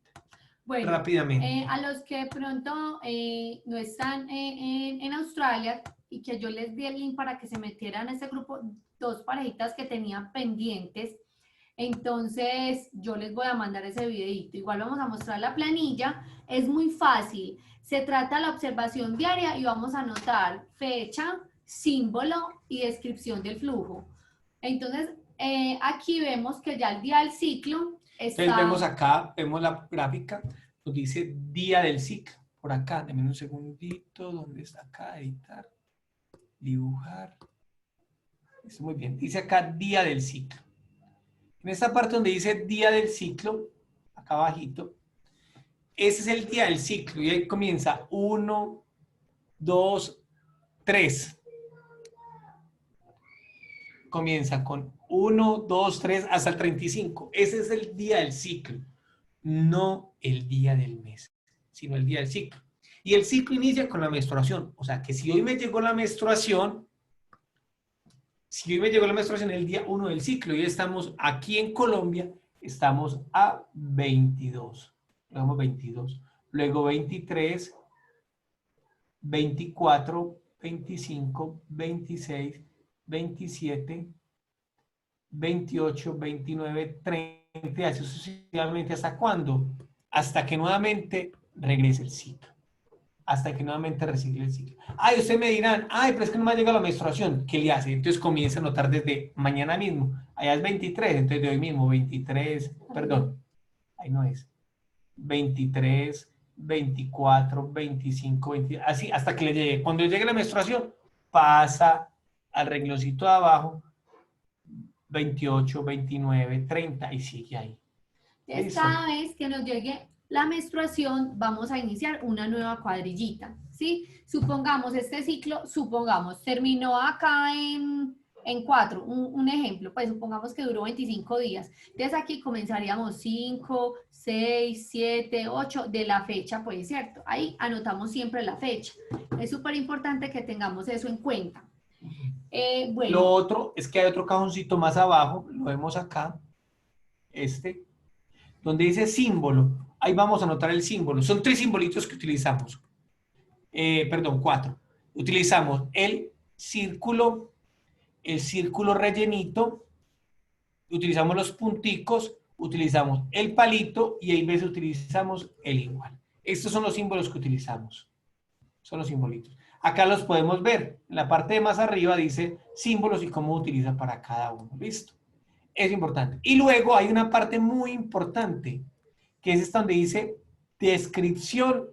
Bueno, rápidamente. A los que pronto no están en Australia y que yo les di el link para que se metieran a ese grupo, 2 parejitas que tenían pendientes, entonces yo les voy a mandar ese videito. Igual vamos a mostrar la planilla, es muy fácil. Se trata de la observación diaria y vamos a anotar fecha, símbolo y descripción del flujo. Entonces, aquí vemos que ya el día del ciclo está... Entonces vemos acá, vemos la gráfica, nos dice día del ciclo. Por acá, denme un segundito, ¿dónde está acá? Editar, dibujar. Está muy bien, dice acá día del ciclo. En esta parte donde dice día del ciclo, acá abajito, ese es el día del ciclo y ahí comienza 1, 2, 3. Comienza con 1, 2, 3 hasta el 35. Ese es el día del ciclo, no el día del mes, sino el día del ciclo. Y el ciclo inicia con la menstruación. O sea que si hoy me llegó la menstruación, el día 1 del ciclo y estamos aquí en Colombia, estamos a 22. Luego 22, luego 23, 24, 25, 26, 27, 28, 29, 30, y así sucesivamente. ¿Hasta cuándo? Hasta que nuevamente regrese el ciclo. Hasta que nuevamente recicle el ciclo. Ay, ustedes me dirán, ay, pero es que no me ha llegado la menstruación. ¿Qué le hace? Entonces comienza a notar desde mañana mismo. Allá es 23, entonces de hoy mismo, 23, perdón, ahí no es. 23, 24, 25, 20, así hasta que le llegue. Cuando le llegue la menstruación, pasa al rengloncito de abajo, 28, 29, 30 y sigue ahí. Cada vez que nos llegue la menstruación, vamos a iniciar una nueva cuadrillita, ¿sí? Supongamos este ciclo, supongamos, terminó acá en 4, un ejemplo, pues supongamos que duró 25 días. Entonces aquí comenzaríamos 5, 6, 7, 8 de la fecha, pues, ¿cierto? Ahí anotamos siempre la fecha. Es súper importante que tengamos eso en cuenta. Bueno. Lo otro es que hay otro cajoncito más abajo, lo vemos acá, donde dice símbolo. Ahí vamos a anotar el símbolo. Son 3 simbolitos que utilizamos. Perdón, 4. Utilizamos el círculo rellenito, utilizamos los punticos, utilizamos el palito y hay veces utilizamos el igual. Estos son los símbolos que utilizamos. Son los simbolitos. Acá los podemos ver. En la parte de más arriba dice símbolos y cómo utiliza para cada uno. ¿Listo? Es importante. Y luego hay una parte muy importante, que es esta donde dice descripción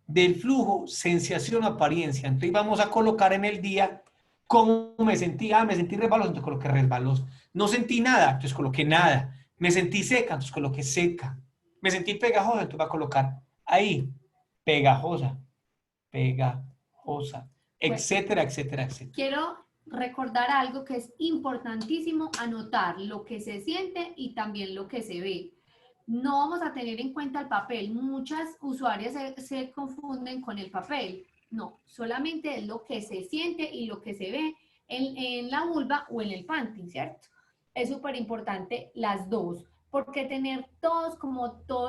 del flujo, sensación, apariencia. Entonces vamos a colocar en el día cómo me sentí. Me sentí resbaloso, entonces coloqué resbaloso. No sentí nada, entonces coloqué nada. Me sentí seca, entonces coloqué seca. Me sentí pegajosa, entonces voy a colocar ahí, pegajosa, etcétera, etcétera, etcétera. Quiero recordar algo que es importantísimo, anotar lo que se siente y también lo que se ve. No vamos a tener en cuenta el papel. Muchas usuarias se confunden con el papel. No, solamente es lo que se siente y lo que se ve en la vulva o en el panty, ¿cierto? Es súper importante las dos, porque tener todos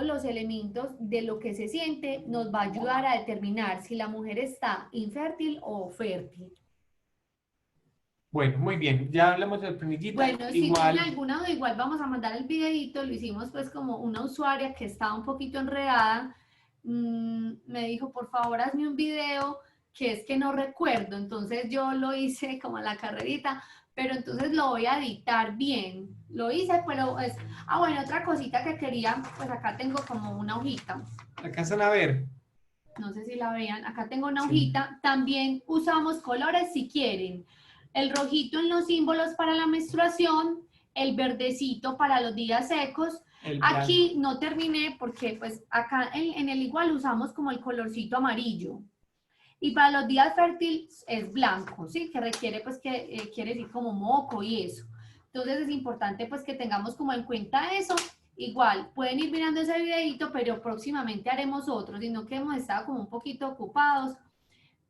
los elementos de lo que se siente nos va a ayudar a determinar si la mujer está infértil o fértil. Bueno, muy bien, ya hablamos del prenillita. Bueno, si tienen alguna duda, igual vamos a mandar el videito, lo hicimos pues como una usuaria que estaba un poquito enredada, me dijo, por favor, hazme un video, que es que no recuerdo, entonces yo lo hice como la carrerita, pero entonces lo voy a editar bien, lo hice, pero es, bueno, otra cosita que quería, pues acá tengo como una hojita. ¿Alcanzan a ver? No sé si la vean, acá tengo una hojita, también usamos colores si quieren. El rojito en los símbolos para la menstruación, el verdecito para los días secos. Aquí no terminé porque pues acá en el igual usamos como el colorcito amarillo. Y para los días fértiles es blanco, ¿sí? Que requiere pues que quiere decir como moco y eso. Entonces es importante pues que tengamos como en cuenta eso. Igual, pueden ir mirando ese videito, pero próximamente haremos otro, sino que hemos estado como un poquito ocupados,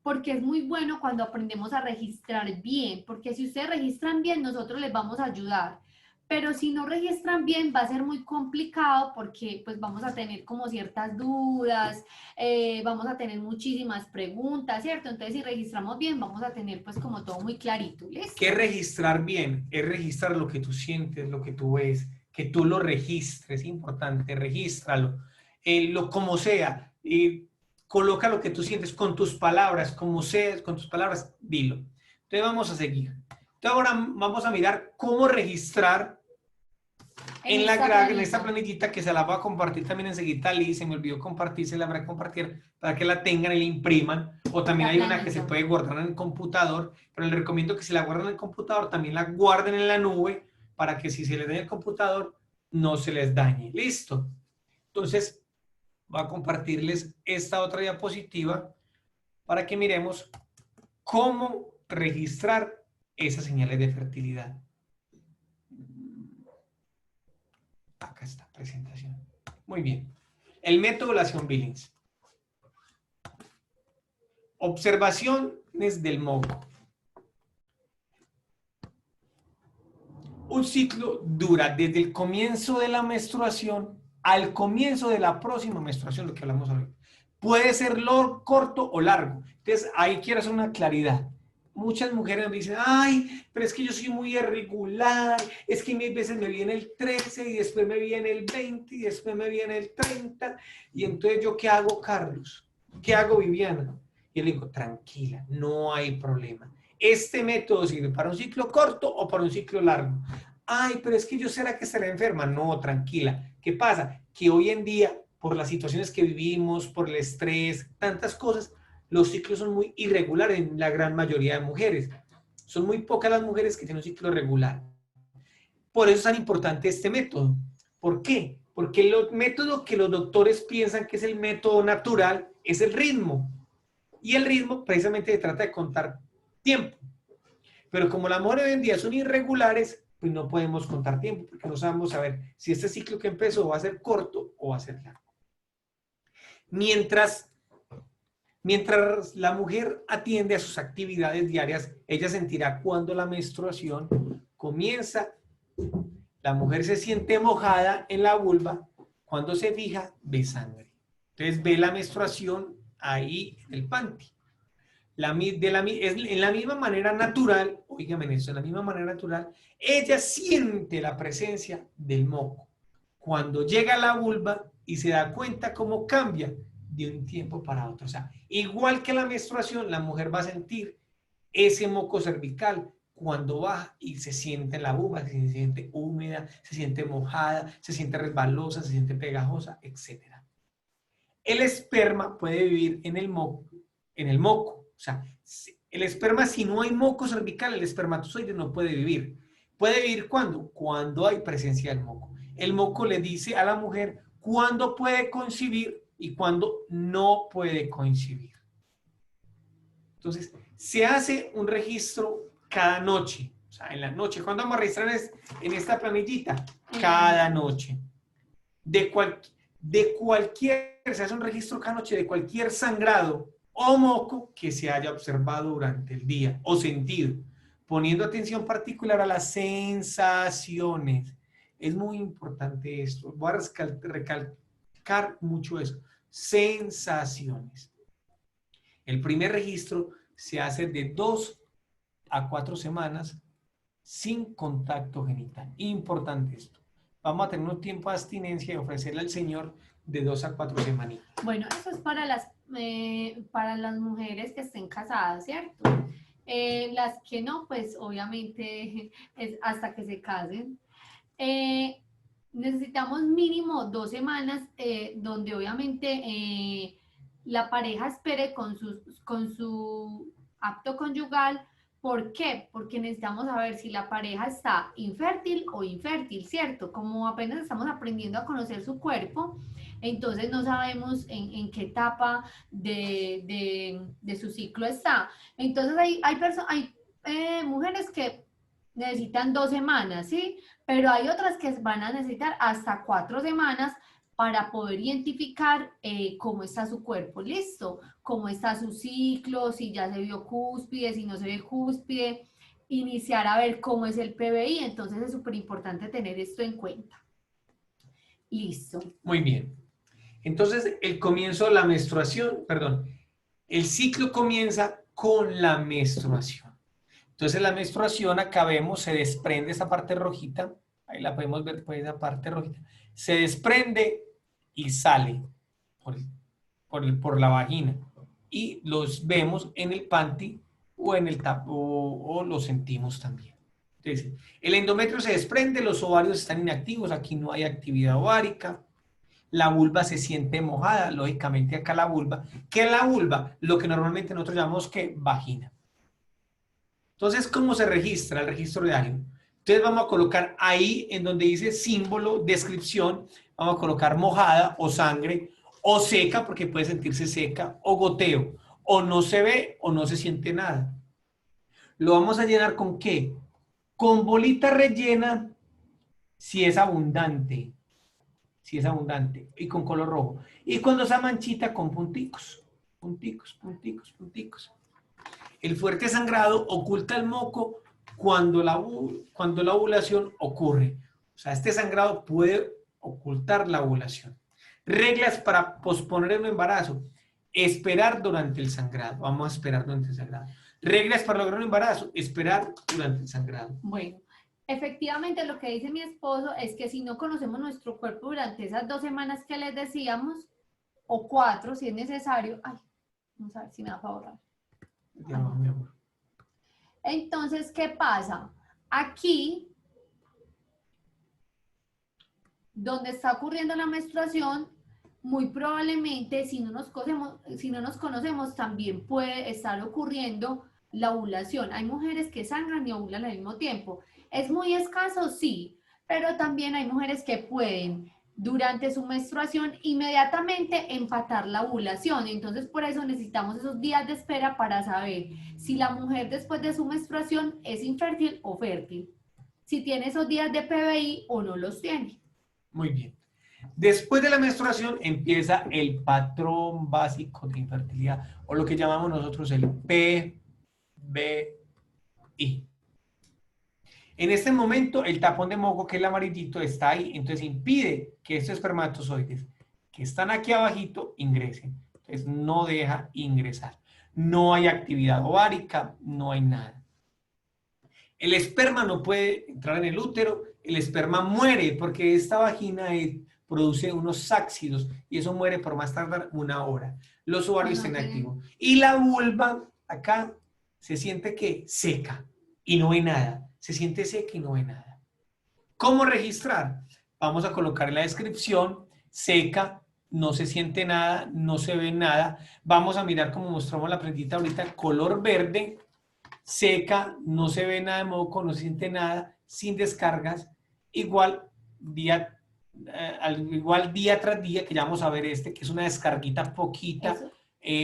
porque es muy bueno cuando aprendemos a registrar bien, porque si ustedes registran bien, nosotros les vamos a ayudar, pero si no registran bien va a ser muy complicado porque pues vamos a tener como ciertas dudas, vamos a tener muchísimas preguntas, ¿cierto? Entonces si registramos bien vamos a tener pues como todo muy clarito, ¿listo? ¿Qué es registrar bien? Es registrar lo que tú sientes, lo que tú ves, que tú lo registres, es importante, regístralo, como sea, coloca lo que tú sientes con tus palabras, como seas, con tus palabras, dilo. Entonces vamos a seguir. Entonces ahora vamos a mirar cómo registrar en esta planillita que se la voy a compartir también enseguida. Se me olvidó compartir, se la habrá compartir para que la tengan y la impriman. O también hay una que se puede guardar en el computador, pero les recomiendo que si la guardan en el computador, también la guarden en la nube para que si se les daña el computador, no se les dañe. ¿Listo? Entonces, voy a compartirles esta otra diapositiva para que miremos cómo registrar esas señales de fertilidad. Acá está, presentación. Muy bien. El método Lación-Billings. Observaciones del moco. Un ciclo dura desde el comienzo de la menstruación al comienzo de la próxima menstruación, lo que hablamos hoy. Puede ser corto o largo. Entonces, ahí quiero hacer una claridad. Muchas mujeres me dicen, ay, pero es que yo soy muy irregular, es que mil veces me viene el 13 y después me viene el 20 y después me viene el 30. Y entonces, ¿yo qué hago, Carlos? ¿Qué hago, Viviana? Y le digo, tranquila, no hay problema. Este método sirve para un ciclo corto o para un ciclo largo. Ay, pero es que yo será que estaré enferma. No, tranquila. ¿Qué pasa? Que hoy en día, por las situaciones que vivimos, por el estrés, tantas cosas, los ciclos son muy irregulares en la gran mayoría de mujeres. Son muy pocas las mujeres que tienen un ciclo regular. Por eso es tan importante este método. ¿Por qué? Porque el método que los doctores piensan que es el método natural es el ritmo. Y el ritmo precisamente se trata de contar tiempo. Pero como las mujeres hoy en día son irregulares, pues no podemos contar tiempo, porque no sabemos saber si este ciclo que empezó va a ser corto o va a ser largo. Mientras la mujer atiende a sus actividades diarias, ella sentirá cuando la menstruación comienza. La mujer se siente mojada en la vulva. Cuando se fija, ve sangre. Entonces ve la menstruación ahí en el panty. En la misma manera natural, oígame eso, en la misma manera natural, ella siente la presencia del moco. Cuando llega a la vulva y se da cuenta cómo cambia de un tiempo para otro. O sea, igual que la menstruación, la mujer va a sentir ese moco cervical cuando baja y se siente en la vulva, se siente húmeda, se siente mojada, se siente resbalosa, se siente pegajosa, etc. El esperma puede vivir en el moco. O sea, el esperma, si no hay moco cervical, el espermatozoide no puede vivir. ¿Puede vivir cuándo? Cuando hay presencia del moco. El moco le dice a la mujer cuándo puede concebir y cuándo no puede concebir. Entonces, se hace un registro cada noche. O sea, en la noche. ¿Cuándo vamos a registrar en esta planillita? Cada noche. De cualquier, se hace un registro cada noche de cualquier sangrado o moco que se haya observado durante el día o sentido, poniendo atención particular a las sensaciones. Es muy importante esto. Voy a recalcar mucho eso. Sensaciones. El primer registro se hace de 2 a 4 semanas sin contacto genital. Importante esto. Vamos a tener un tiempo de abstinencia y ofrecerle al Señor de 2 a 4 semanitas. Bueno, eso es para las mujeres que estén casadas, ¿cierto? Las que no, pues obviamente es hasta que se casen. Necesitamos mínimo 2 semanas donde obviamente la pareja espere con su acto conyugal. ¿Por qué? Porque necesitamos saber si la pareja está infértil o infértil, ¿cierto? Como apenas estamos aprendiendo a conocer su cuerpo, entonces no sabemos en qué etapa de su ciclo está. Entonces hay mujeres que necesitan 2 semanas, ¿sí? Pero hay otras que van a necesitar hasta 4 semanas para poder identificar cómo está su cuerpo, listo, cómo está su ciclo, si ya se vio cúspide, si no se ve cúspide, iniciar a ver cómo es el PBI, entonces es súper importante tener esto en cuenta. Listo. Muy bien. Entonces, el comienzo de la menstruación, perdón, el ciclo comienza con la menstruación. Entonces, la menstruación, acá vemos, se desprende esa parte rojita, ahí la podemos ver, pues, esa parte rojita, se desprende y sale por la vagina. Y los vemos en el panty o en el o lo sentimos también. Entonces, el endometrio se desprende, los ovarios están inactivos, aquí no hay actividad ovárica. La vulva se siente mojada, lógicamente acá la vulva. ¿Qué es la vulva? Lo que normalmente nosotros llamamos que vagina. Entonces, ¿cómo se registra el registro diario? Entonces vamos a colocar ahí en donde dice símbolo, descripción, vamos a colocar mojada o sangre o seca porque puede sentirse seca o goteo o no se ve o no se siente nada. ¿Lo vamos a llenar con qué? Con bolita rellena si es abundante. Si es abundante y con color rojo. Y cuando esa manchita con punticos, punticos, punticos, punticos. El fuerte sangrado oculta el moco cuando la ovulación ocurre. O sea, este sangrado puede ocultar la ovulación. Reglas para posponer un embarazo. Esperar durante el sangrado. Vamos a esperar durante el sangrado. Reglas para lograr un embarazo. Esperar durante el sangrado. Bueno. Efectivamente, lo que dice mi esposo es que si no conocemos nuestro cuerpo durante esas 2 semanas que les decíamos, o 4 si es necesario, ay, vamos a ver si me da para borrar. Mi amor. Entonces, ¿qué pasa? Aquí, donde está ocurriendo la menstruación, muy probablemente si no nos conocemos, también puede estar ocurriendo la ovulación. Hay mujeres que sangran y ovulan al mismo tiempo. ¿Es muy escaso? Sí, pero también hay mujeres que pueden durante su menstruación, inmediatamente empatar la ovulación. Entonces, por eso necesitamos esos días de espera para saber si la mujer después de su menstruación es infértil o fértil, si tiene esos días de PBI o no los tiene. Muy bien. Después de la menstruación empieza el patrón básico de infertilidad, o lo que llamamos nosotros el PBI. En este momento, el tapón de moco, que es el amarillito, está ahí, entonces impide que estos espermatozoides que están aquí abajito ingresen. Entonces no deja ingresar. No hay actividad ovárica, no hay nada. El esperma no puede entrar en el útero, el esperma muere porque esta vagina produce unos sáxidos y eso muere por más tardar 1 hora. Los ovarios están activos. Y la vulva acá se siente que seca y no ve nada. Se siente seca y no ve nada. ¿Cómo registrar? Vamos a colocar en la descripción: seca, no se siente nada, no se ve nada. Vamos a mirar, como mostramos la prendita ahorita, color verde, seca, no se ve nada de moco, no se siente nada, sin descargas, igual día tras día, que ya vamos a ver que es una descarguita poquita,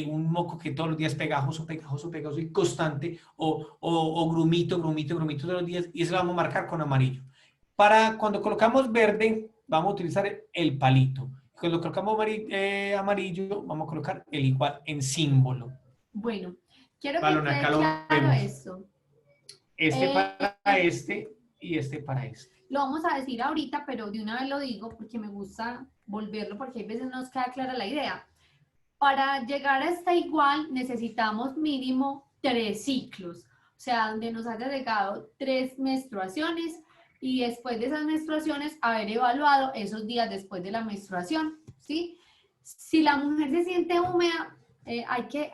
un moco que todos los días pegajoso, pegajoso, pegajoso y constante, o grumito, grumito, grumito todos los días, y eso lo vamos a marcar con amarillo. Para cuando colocamos verde, vamos a utilizar el palito. Cuando colocamos amarillo, vamos a colocar el igual en símbolo. Bueno, quiero que quede claro esto. Este para este y este para este. Lo vamos a decir ahorita, pero de una vez lo digo porque me gusta volverlo, porque hay veces no nos queda clara la idea. Para llegar a esta igual necesitamos mínimo 3 ciclos, o sea, donde nos haya llegado 3 menstruaciones y después de esas menstruaciones haber evaluado esos días después de la menstruación, ¿sí? Si la mujer se siente húmeda, hay que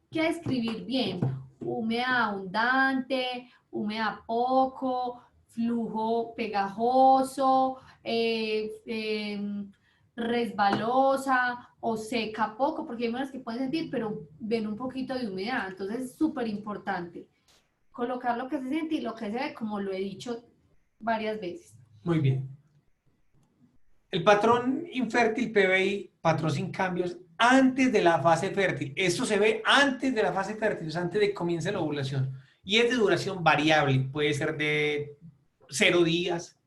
describir bien: húmeda abundante, húmeda poco, flujo pegajoso, resbalosa o seca poco, porque hay mujeres que pueden sentir, pero ven un poquito de humedad. Entonces es súper importante colocar lo que se siente y lo que se ve, como lo he dicho varias veces. Muy bien. El patrón infértil PBI, patrón sin cambios, antes de la fase fértil. Esto se ve antes de la fase fértil, o sea, antes de que comience la ovulación. Y es de duración variable, puede ser de 0 días,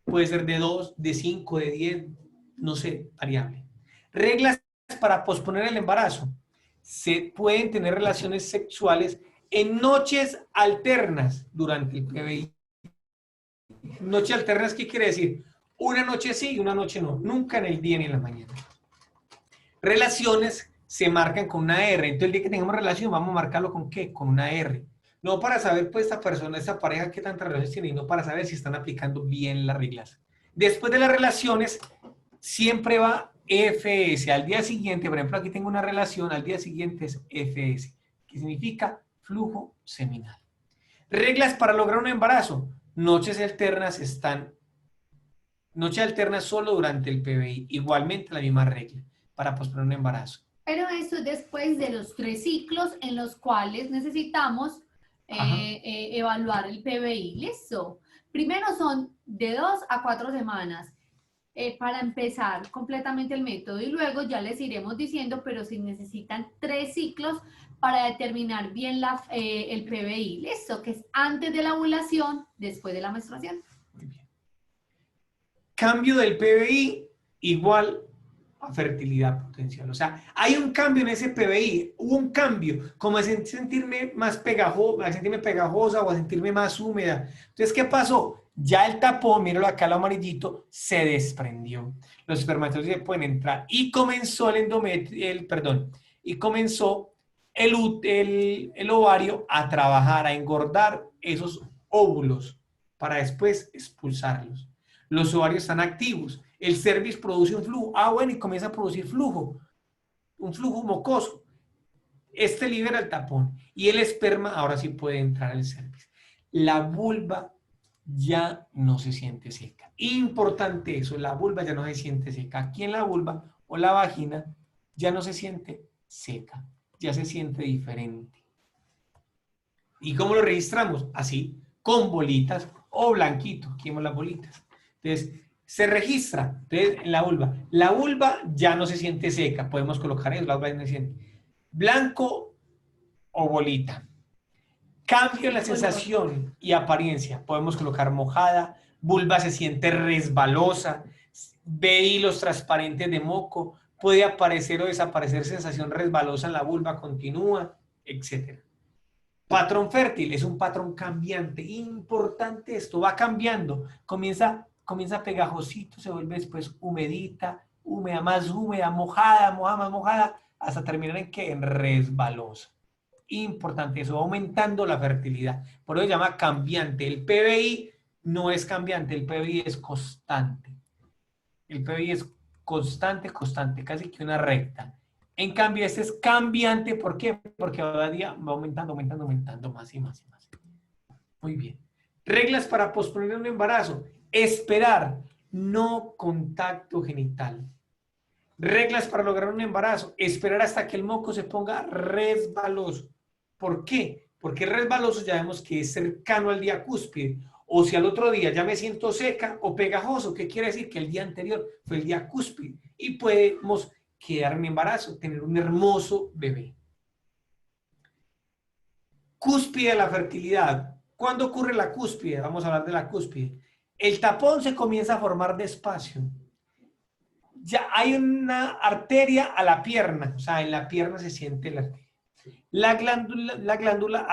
puede ser de 2, de 5, de 10, no sé, variable. Reglas para posponer el embarazo. Se pueden tener relaciones sexuales en noches alternas durante el PBI. Noches alternas, ¿qué quiere decir? Una noche sí y una noche no, nunca en el día ni en la mañana. Relaciones se marcan con una R, entonces el día que tengamos relación vamos a marcarlo ¿con qué? Con una R. No para saber, pues, esta persona, esta pareja, qué tantas relaciones tiene, y no para saber si están aplicando bien las reglas. Después de las relaciones, siempre va FS. Al día siguiente, por ejemplo, aquí tengo una relación, al día siguiente es FS, que significa flujo seminal. Reglas para lograr un embarazo. Noches alternas solo durante el PBI. Igualmente la misma regla para posponer un embarazo. Pero esto es después de los 3 ciclos en los cuales necesitamos evaluar el PBI. ¿Listo? Primero son de 2 a 4 semanas para empezar completamente el método, y luego ya les iremos diciendo, pero si necesitan 3 ciclos para determinar bien el PBI. ¿Listo? Que es antes de la ovulación, después de la menstruación. Muy bien. Cambio del PBI igual a fertilidad potencial. O sea, hay un cambio en ese PBI, hubo un cambio, como a sentirme más pegajosa, a sentirme pegajosa o a sentirme más húmeda. Entonces, ¿qué pasó? Ya el tapón, míralo acá, el amarillito, se desprendió. Los espermatozoides pueden entrar y comenzó el ovario a trabajar, a engordar esos óvulos para después expulsarlos. Los ovarios están activos. El cervix produce un flujo. Bueno, y comienza a producir flujo. Un flujo mucoso. Este libera el tapón. Y el esperma ahora sí puede entrar al cervix. La vulva ya no se siente seca. Importante eso, la vulva ya no se siente seca. Aquí en la vulva o la vagina ya no se siente seca. Ya se siente diferente. ¿Y cómo lo registramos? Así, con bolitas o blanquito. Aquí vemos las bolitas. Entonces, Se registra, entonces, en la vulva. La vulva ya no se siente seca, podemos colocar eso, la vulva ya no se siente. Blanco o bolita. Cambio en la sensación y apariencia, podemos colocar mojada, vulva se siente resbalosa, ve hilos transparentes de moco, puede aparecer o desaparecer sensación resbalosa en la vulva, continúa, etc. Patrón fértil es un patrón cambiante, importante esto, va cambiando, comienza pegajosito, se vuelve después humedita, húmeda, más húmeda, mojada, más mojada, hasta terminar en ¿qué? En resbalosa. Importante, eso va aumentando la fertilidad, por eso se llama cambiante. El PBI no es cambiante, el PBI es constante. El PBI es constante, casi que una recta. En cambio, este es cambiante, ¿por qué? Porque cada día va aumentando más y más y más. Muy bien. Reglas para posponer un embarazo. Esperar, no contacto genital. Reglas para lograr un embarazo. Esperar hasta que el moco se ponga resbaloso. ¿Por qué? Porque resbaloso ya vemos que es cercano al día cúspide. O si al otro día ya me siento seca o pegajoso, ¿qué quiere decir? Que el día anterior fue el día cúspide. Y podemos quedar en embarazo, tener un hermoso bebé. Cúspide de la fertilidad. ¿Cuándo ocurre la cúspide? Vamos a hablar de la cúspide. El tapón se comienza a formar despacio. Ya hay una arteria a la pierna, o sea, en la pierna se siente la arteria. La glándula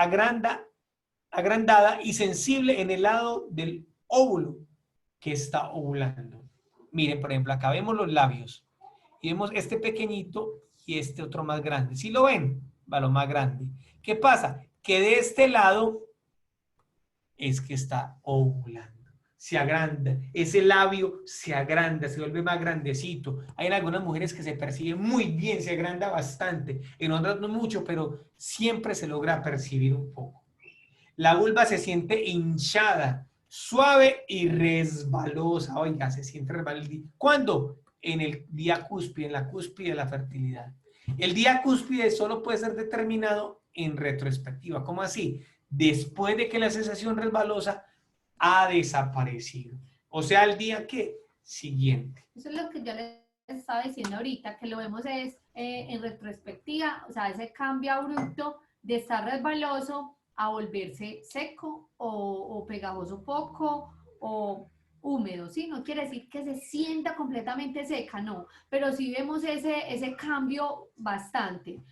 agrandada y sensible en el lado del óvulo que está ovulando. Miren, por ejemplo, acá vemos los labios y vemos este pequeñito y este otro más grande. ¿Sí lo ven? Va lo más grande. ¿Qué pasa? Que de este lado es que está ovulando. Se agranda, ese labio se agranda, se vuelve más grandecito. Hay en algunas mujeres que se percibe muy bien, se agranda bastante, en otras no mucho, pero siempre se logra percibir un poco. La vulva se siente hinchada, suave y resbalosa. Oiga, se siente resbalosa. ¿Cuándo? En el día cúspide, en la cúspide de la fertilidad. El día cúspide solo puede ser determinado en retrospectiva. ¿Cómo así? Después de que la sensación resbalosa ha desaparecido. O sea, el día que siguiente. Eso es lo que yo les estaba diciendo ahorita, que lo vemos es en retrospectiva, o sea, ese cambio abrupto de estar resbaloso a volverse seco o pegajoso poco o húmedo, ¿sí? No quiere decir que se sienta completamente seca, no, pero sí vemos ese cambio bastante.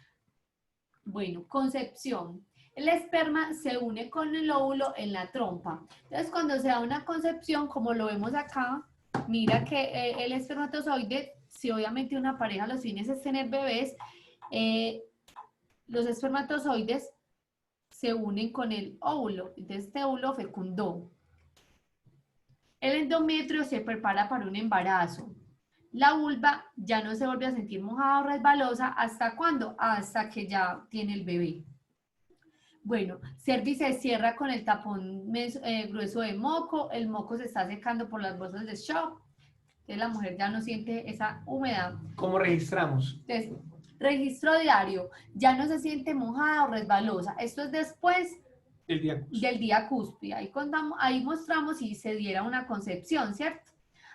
Bueno, concepción. El esperma se une con el óvulo en la trompa. Entonces, cuando se da una concepción, como lo vemos acá, mira que el espermatozoide, si obviamente una pareja los fines es tener bebés, los espermatozoides se unen con el óvulo. Entonces, este óvulo fecundó. El endometrio se prepara para un embarazo. La vulva ya no se vuelve a sentir mojada o resbalosa. ¿Hasta cuándo? Hasta que ya tiene el bebé. Bueno, cervix se cierra con el tapón grueso de moco, el moco se está secando por las bolsas de shock, entonces la mujer ya no siente esa humedad. ¿Cómo registramos? Entonces, registro diario, ya no se siente mojada o resbalosa, esto es después del día cúspide, ahí mostramos si se diera una concepción, ¿cierto?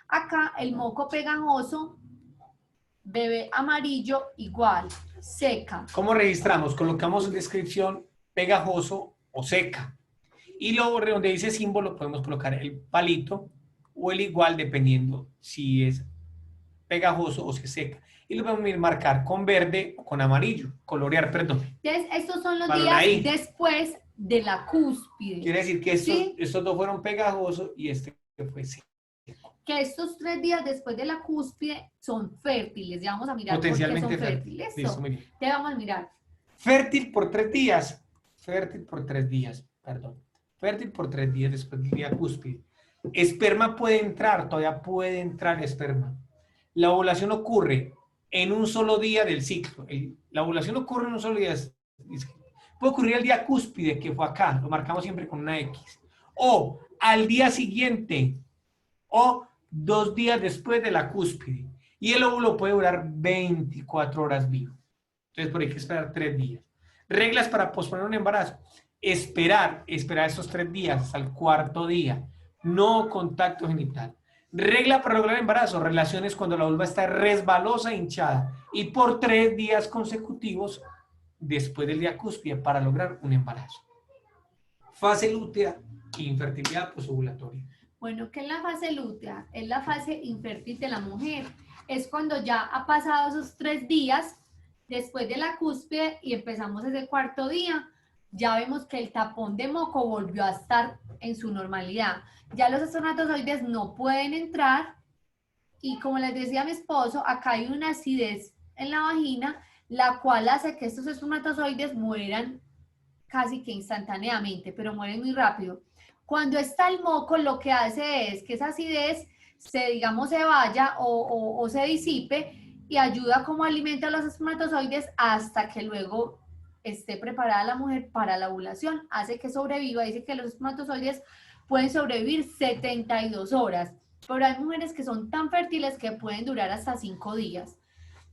Acá el moco pegajoso, bebé amarillo igual, seca. ¿Cómo registramos? Colocamos en descripción pegajoso o seca. Y luego donde dice símbolo podemos colocar el palito o el igual dependiendo si es pegajoso o si es seca. Y lo podemos marcar con verde o con amarillo, colorear, perdón. Entonces, estos son los días después de la cúspide. Quiere decir que estos dos fueron pegajosos y este fue seco. Que estos 3 días después de la cúspide son fértiles. Ya vamos a mirar potencialmente por qué son fértiles. Listo, muy bien. Te vamos a mirar. Fértil por 3 días. Fértil por 3 días, perdón. Fértil por 3 días después del día cúspide. Esperma puede entrar, todavía puede entrar esperma. La ovulación ocurre en un solo día del ciclo. La ovulación ocurre en un solo día. Puede ocurrir el día cúspide, que fue acá, lo marcamos siempre con una X. O al día siguiente, o 2 días después de la cúspide. Y el óvulo puede durar 24 horas vivo. Entonces, por ahí hay que esperar 3 días. Reglas para posponer un embarazo. Esperar estos 3 días hasta el 4.º día. No contacto genital. Regla para lograr embarazo, relaciones cuando la vulva está resbalosa, hinchada, y por 3 días consecutivos después del día cúspide para lograr un embarazo. Fase lútea, infertilidad posovulatoria. Bueno, ¿qué es la fase lútea? Es la fase infértil de la mujer. Es cuando ya ha pasado esos 3 días después de la cúspide y empezamos ese cuarto día, ya vemos que el tapón de moco volvió a estar en su normalidad. Ya los espermatozoides no pueden entrar y como les decía a mi esposo, acá hay una acidez en la vagina, la cual hace que estos espermatozoides mueran casi que instantáneamente, pero mueren muy rápido. Cuando está el moco, lo que hace es que esa acidez digamos, se vaya o se disipe y ayuda como alimenta a los espermatozoides hasta que luego esté preparada la mujer para la ovulación. Hace que sobreviva, dice que los espermatozoides pueden sobrevivir 72 horas, pero hay mujeres que son tan fértiles que pueden durar hasta 5 días.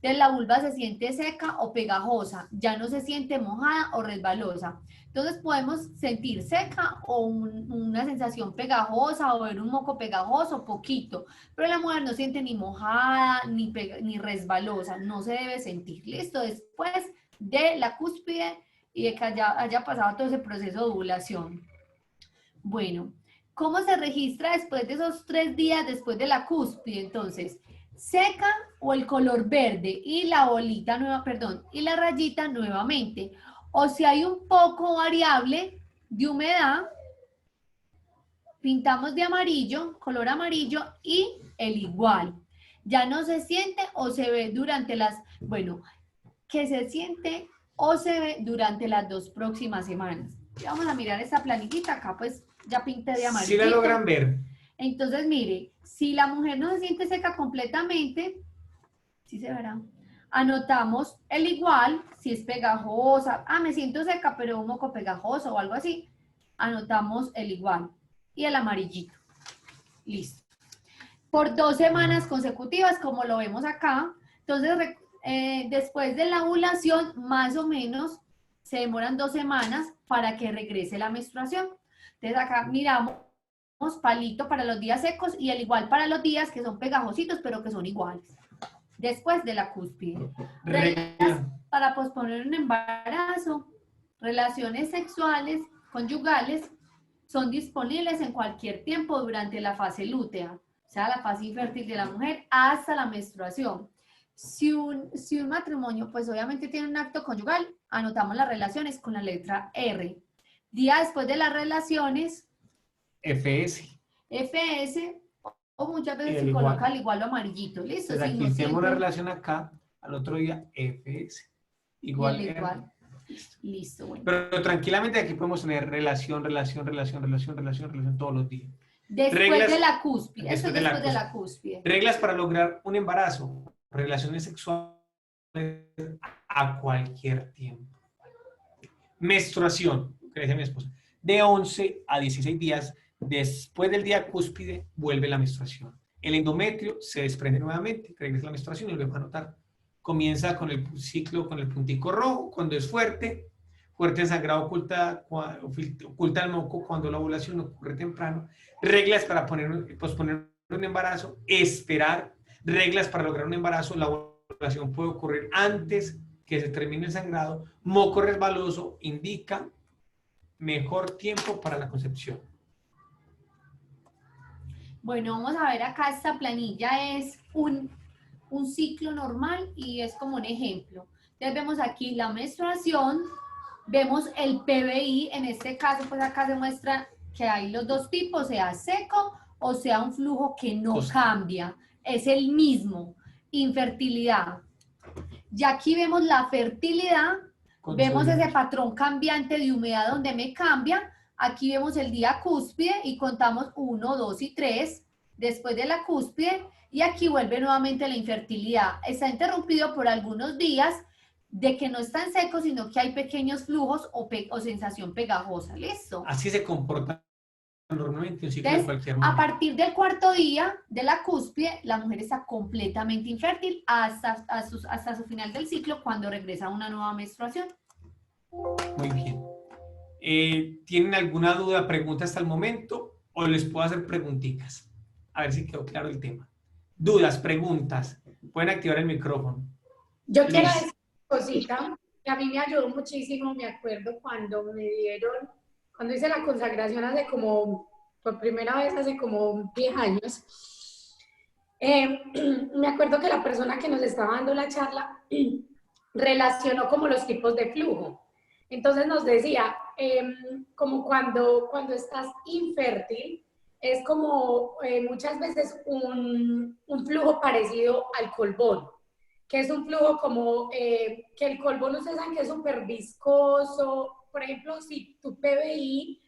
Entonces la vulva se siente seca o pegajosa, ya no se siente mojada o resbalosa. Entonces podemos sentir seca o una sensación pegajosa o ver un moco pegajoso, poquito, pero la mujer no siente ni mojada ni resbalosa, no se debe sentir. Listo, después de la cúspide y de que haya pasado todo ese proceso de ovulación. Bueno, ¿cómo se registra después de esos 3 días después de la cúspide? Entonces, seca o el color verde y la bolita nueva, perdón, y la rayita nuevamente. O si hay un poco variable de humedad, pintamos de amarillo, color amarillo y el igual. Ya no se siente o se ve durante bueno, que se siente o se ve durante las 2 próximas semanas. Y vamos a mirar esta planillita, acá pues ya pinté de amarillo. Si la logran ver. Entonces, mire, si la mujer no se siente seca completamente, sí se verá. Anotamos el igual, si es pegajosa, me siento seca, pero un moco pegajoso o algo así, anotamos el igual y el amarillito. Listo. Por 2 semanas consecutivas, como lo vemos acá, entonces después de la ovulación, más o menos, se demoran 2 semanas para que regrese la menstruación. Entonces acá miramos palito para los días secos y el igual para los días que son pegajositos, pero que son iguales. Después de la cúspide. Reglas para posponer un embarazo, relaciones sexuales, conyugales, son disponibles en cualquier tiempo durante la fase lútea, o sea, la fase infértil de la mujer, hasta la menstruación. Si un matrimonio, pues obviamente tiene un acto conyugal, anotamos las relaciones con la letra R. Día después de las relaciones, FS. FS, o muchas veces se coloca al igual o amarillito, ¿listo? Entonces, aquí tenemos una relación acá, al otro día FS. Igual. Igual. Listo, bueno. Pero tranquilamente aquí podemos tener relación todos los días. Después de la cúspide. Eso es después de la cúspide. Reglas para lograr un embarazo. Relaciones sexuales a cualquier tiempo. Menstruación, que decía mi esposa, de 11 a 16 días después del día cúspide vuelve la menstruación. El endometrio se desprende nuevamente, regresa la menstruación y volvemos a notar. Comienza con el ciclo con el puntico rojo, cuando es fuerte sangrado oculta el moco cuando la ovulación ocurre temprano. Reglas para posponer un embarazo, esperar. Reglas para lograr un embarazo, la ovulación puede ocurrir antes que se termine el sangrado. Moco resbaloso indica mejor tiempo para la concepción. Bueno, vamos a ver acá esta planilla, es un ciclo normal y es como un ejemplo. Entonces vemos aquí la menstruación, vemos el PBI, en este caso pues acá se muestra que hay los 2 tipos, sea seco o sea un flujo que no cambia, es el mismo, infertilidad. Y aquí vemos la fertilidad, vemos ese patrón cambiante de humedad donde me cambia. Aquí vemos el día cúspide y contamos 1, 2 y 3 después de la cúspide y aquí vuelve nuevamente la infertilidad. Está interrumpido por algunos días de que no están secos, sino que hay pequeños flujos o sensación pegajosa. ¿Listo? Así se comporta normalmente un ciclo de cualquier manera. A partir del 4.º día de la cúspide, la mujer está completamente infértil hasta su final del ciclo cuando regresa a una nueva menstruación. Muy bien. ¿Tienen alguna duda, pregunta hasta el momento? ¿O les puedo hacer preguntitas? A ver si quedó claro el tema. Dudas, preguntas. Pueden activar el micrófono. Yo quiero Liz. decir una cosita que a mí me ayudó muchísimo, me acuerdo cuando me dieron, cuando hice la consagración hace como, por primera vez hace como 10 años, me acuerdo que la persona que nos estaba dando la charla relacionó como los tipos de flujo. Entonces nos decía, como cuando estás infértil, es como muchas veces un flujo parecido al colbón, que es un flujo como que el colbón, ustedes saben que es súper viscoso. Por ejemplo, si tu PBI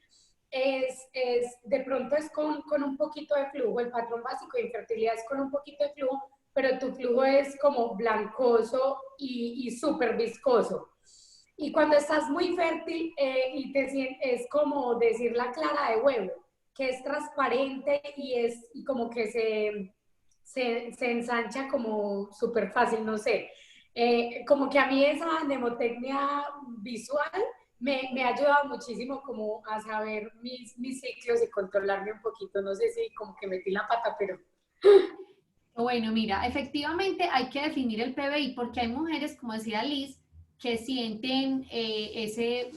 de pronto es con un poquito de flujo, el patrón básico de infertilidad es con un poquito de flujo, pero tu flujo es como blancoso y súper viscoso. Y cuando estás muy fértil y es como decir la clara de huevo, que es transparente y como que se ensancha como súper fácil, no sé. Como que a mí esa mnemotecnia visual me ha ayudado muchísimo como a saber mis ciclos y controlarme un poquito. No sé si como que metí la pata, pero... Bueno, mira, efectivamente hay que definir el PBI porque hay mujeres, como decía Liz, que sienten ese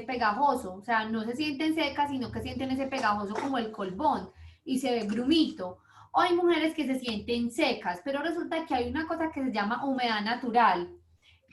pegajoso, o sea, no se sienten secas, sino que sienten ese pegajoso como el colbón y se ve grumito. O hay mujeres que se sienten secas, pero resulta que hay una cosa que se llama humedad natural.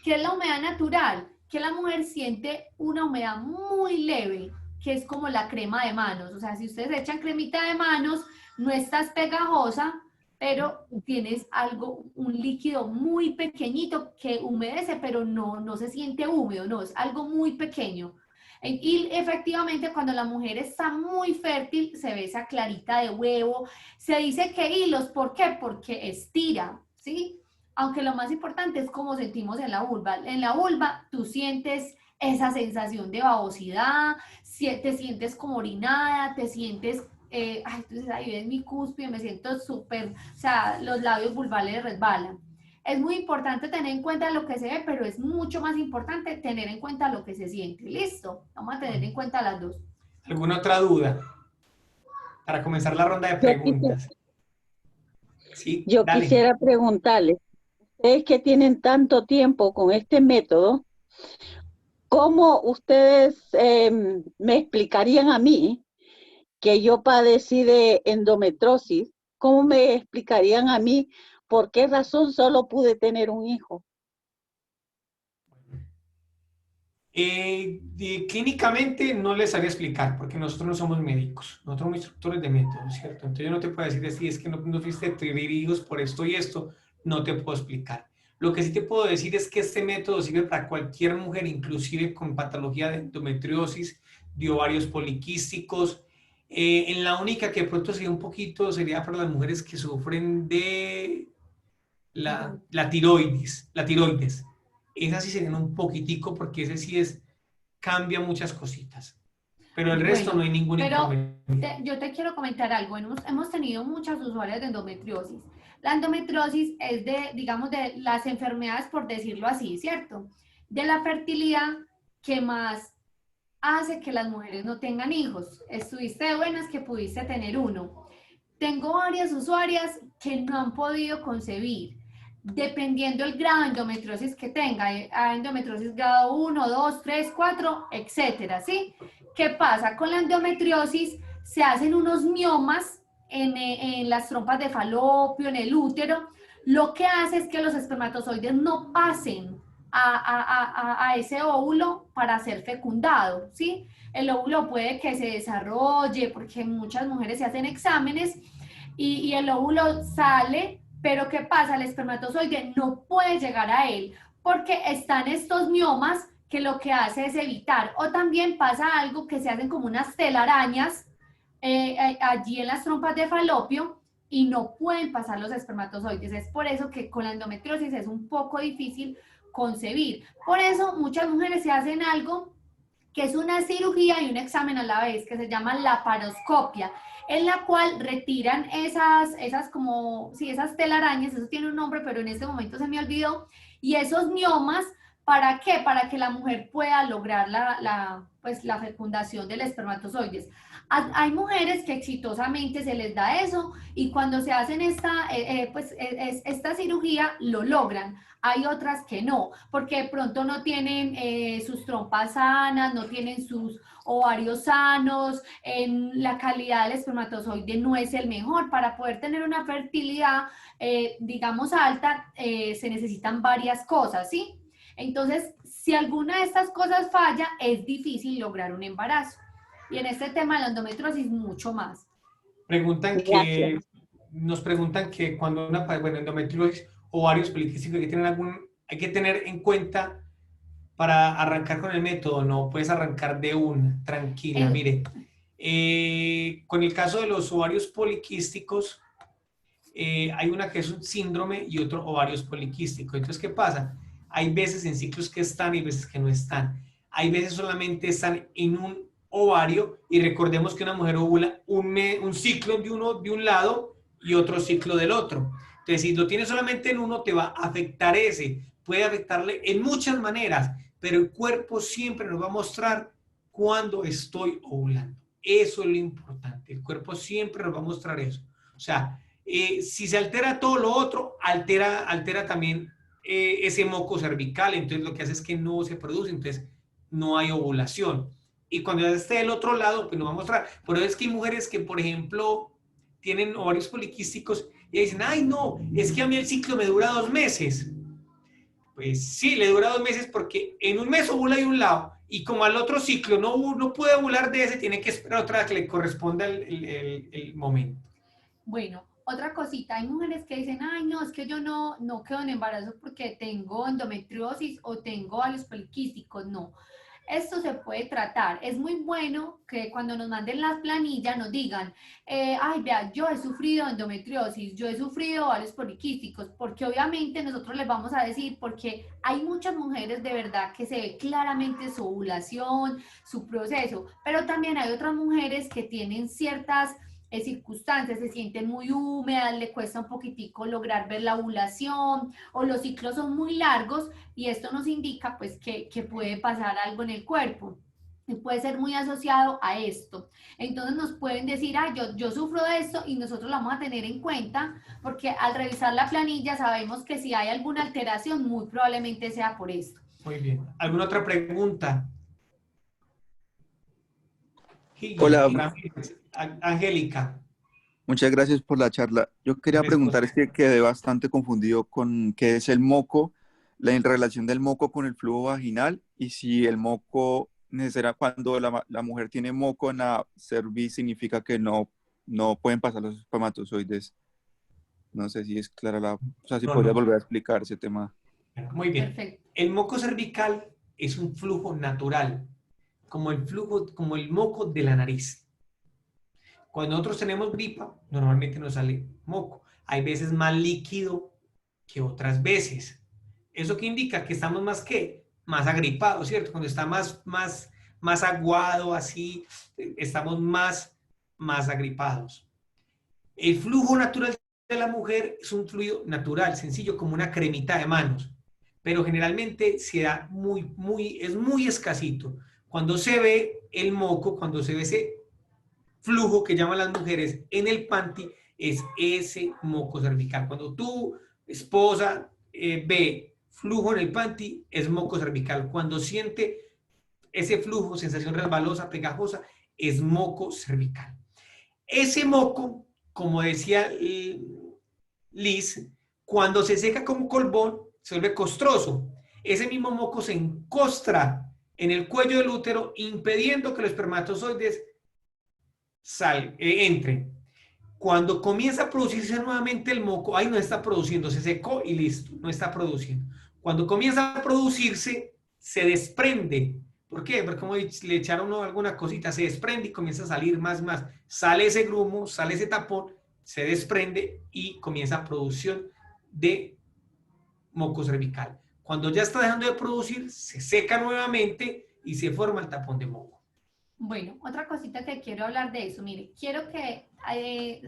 ¿Qué es la humedad natural? Que la mujer siente una humedad muy leve, que es como la crema de manos. O sea, si ustedes echan cremita de manos, no estás pegajosa, pero tienes algo, un líquido muy pequeñito que humedece, pero no se siente húmedo, no, es algo muy pequeño. Y efectivamente cuando la mujer está muy fértil, se ve esa clarita de huevo, se dice que hilos, ¿por qué? Porque estira, ¿sí? Aunque lo más importante es cómo sentimos en la vulva. En la vulva tú sientes esa sensación de babosidad, te sientes como orinada, te sientes entonces ahí ves mi cúspide, me siento súper, o sea, los labios vulvales resbalan. Es muy importante tener en cuenta lo que se ve, pero es mucho más importante tener en cuenta lo que se siente. ¿Listo? Vamos a tener en cuenta las dos. ¿Alguna otra duda? Para comenzar la ronda de preguntas. Sí, Yo dale. quisiera preguntarles, ustedes que tienen tanto tiempo con este método, ¿cómo ustedes me explicarían a mí que yo padecí de endometriosis? ¿Cómo me explicarían a mí por qué razón solo pude tener un hijo? Clínicamente no les sabría explicar porque nosotros no somos médicos, nosotros somos instructores de método, ¿cierto? Entonces yo no te puedo decir así, es que no fuiste a tener hijos por esto y esto, no te puedo explicar. Lo que sí te puedo decir es que este método sirve para cualquier mujer, inclusive con patología de endometriosis, de ovarios poliquísticos. En la única que de pronto sería un poquito, sería para las mujeres que sufren de la tiroides, Esas sí serían un poquitico porque ese sí cambia muchas cositas. Pero el resto no hay ningún inconveniente. Yo te quiero comentar algo. Hemos tenido muchas usuarias de endometriosis. La endometriosis es digamos, de las enfermedades, por decirlo así, ¿cierto? De la fertilidad que más hace que las mujeres no tengan hijos. Estuviste de buenas que pudiste tener uno. Tengo varias usuarias que no han podido concebir, dependiendo el grado de endometriosis que tenga. Hay endometriosis grado 1, 2, 3, 4, etcétera, ¿sí? ¿Qué pasa? Con la endometriosis se hacen unos miomas en las trompas de falopio, en el útero. Lo que hace es que los espermatozoides no pasen a ese óvulo para ser fecundado, ¿sí? El óvulo puede que se desarrolle, porque muchas mujeres se hacen exámenes y el óvulo sale, pero ¿qué pasa? El espermatozoide no puede llegar a él porque están estos miomas que lo que hace es evitar. O también pasa algo que se hacen como unas telarañas allí en las trompas de falopio y no pueden pasar los espermatozoides. Es por eso que con la endometriosis es un poco difícil concebir. Por eso muchas mujeres se hacen algo que es una cirugía y un examen a la vez, que se llama laparoscopia, en la cual retiran esas como, sí, esas telarañas, eso tiene un nombre, pero en este momento se me olvidó, y esos miomas, ¿para qué? Para que la mujer pueda lograr pues, la fecundación del espermatozoides. Hay mujeres que exitosamente se les da eso y cuando se hacen esta cirugía lo logran. Hay otras que no, porque de pronto no tienen sus trompas sanas, no tienen sus ovarios sanos, la calidad del espermatozoide no es el mejor. Para poder tener una fertilidad, digamos, alta, se necesitan varias cosas, ¿sí? Entonces, si alguna de estas cosas falla, es difícil lograr un embarazo. Y en este tema de la endometriosis, mucho más. Gracias. Nos preguntan que cuando endometriosis o ovarios poliquísticos hay que tener en cuenta para arrancar con el método. No puedes arrancar de una, tranquila. Mire, con el caso de los ovarios poliquísticos, hay una que es un síndrome y otro ovarios poliquísticos. Entonces, ¿qué pasa? Hay veces en ciclos que están y veces que no están. Hay veces solamente están en un ovario y recordemos que una mujer ovula un ciclo de un lado y otro ciclo del otro. Entonces, si lo tienes solamente en uno, te va a afectar ese. Puede afectarle en muchas maneras, pero el cuerpo siempre nos va a mostrar cuando estoy ovulando. Eso es lo importante. El cuerpo siempre nos va a mostrar eso. O sea, si se altera todo lo otro, altera también ese moco cervical, entonces lo que hace es que no se produce, entonces no hay ovulación. Y cuando ya esté del otro lado, pues nos va a mostrar. Por eso es que hay mujeres que, por ejemplo, tienen ovarios poliquísticos y dicen, ay no, es que a mí el ciclo me dura 2 meses. Pues sí, le dura 2 meses porque en un mes ovula de un lado y como al otro ciclo no puede ovular de ese, tiene que esperar otra vez que le corresponda el momento. Bueno, otra cosita, hay mujeres que dicen, ay, no, es que yo no quedo en embarazo porque tengo endometriosis o tengo ovarios poliquísticos. No, esto se puede tratar. Es muy bueno que cuando nos manden las planillas nos digan, ay, vea, yo he sufrido endometriosis, yo he sufrido ovarios poliquísticos, porque obviamente nosotros les vamos a decir, porque hay muchas mujeres de verdad que se ve claramente su ovulación, su proceso, pero también hay otras mujeres que tienen ciertas circunstancias, se sienten muy húmedas, le cuesta un poquitico lograr ver la ovulación o los ciclos son muy largos y esto nos indica pues que puede pasar algo en el cuerpo y puede ser muy asociado a esto. Entonces nos pueden decir, ah, yo sufro de esto y nosotros lo vamos a tener en cuenta porque al revisar la planilla sabemos que si hay alguna alteración muy probablemente sea por esto. Muy bien. ¿Alguna otra pregunta? Hola, Angélica. muchas gracias por la charla. Yo quería preguntar, es que quedé bastante confundido con qué es el moco, la relación del moco con el flujo vaginal y si el moco, cuando la mujer tiene moco en la cerviz, significa que no pueden pasar los espermatozoides. No sé si es clara o sea, si podrías volver a explicar ese tema. Muy bien. Perfecto. El moco cervical es un flujo natural, como el moco de la nariz. Cuando nosotros tenemos gripa, normalmente nos sale moco. Hay veces más líquido que otras veces. ¿Eso qué indica? Que estamos más agripados, ¿cierto? Cuando está más aguado, así, estamos más agripados. El flujo natural de la mujer es un fluido natural, sencillo, como una cremita de manos, pero generalmente se da es muy escasito. Cuando se ve el moco, cuando se ve ese flujo que llaman las mujeres en el panty, es ese moco cervical. Cuando tu esposa ve flujo en el panty, es moco cervical. Cuando siente ese flujo, sensación resbalosa, pegajosa, es moco cervical. Ese moco, como decía Liz, cuando se seca como colbón, se vuelve costroso. Ese mismo moco se encostra en el cuello del útero, impidiendo que los espermatozoides entren. Cuando comienza a producirse nuevamente el moco, ahí no está produciendo, se secó y listo, no está produciendo. Cuando comienza a producirse, se desprende. ¿Por qué? Porque como le echaron alguna cosita, se desprende y comienza a salir más. Sale ese grumo, sale ese tapón, se desprende y comienza producción de moco cervical. Cuando ya está dejando de producir, se seca nuevamente y se forma el tapón de moco. Bueno, otra cosita que quiero hablar de eso, mire, quiero que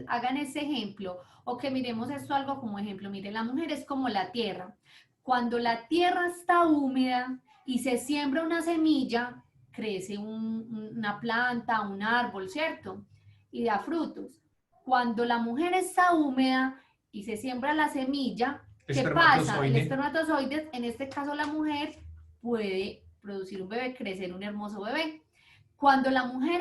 hagan ese ejemplo o que miremos esto algo como ejemplo. Mire, la mujer es como la tierra. Cuando la tierra está húmeda y se siembra una semilla, crece una planta, un árbol, ¿cierto? Y da frutos. Cuando la mujer está húmeda y se siembra la semilla, ¿qué pasa? El espermatozoide, en este caso la mujer, puede producir un bebé, crecer un hermoso bebé. Cuando la mujer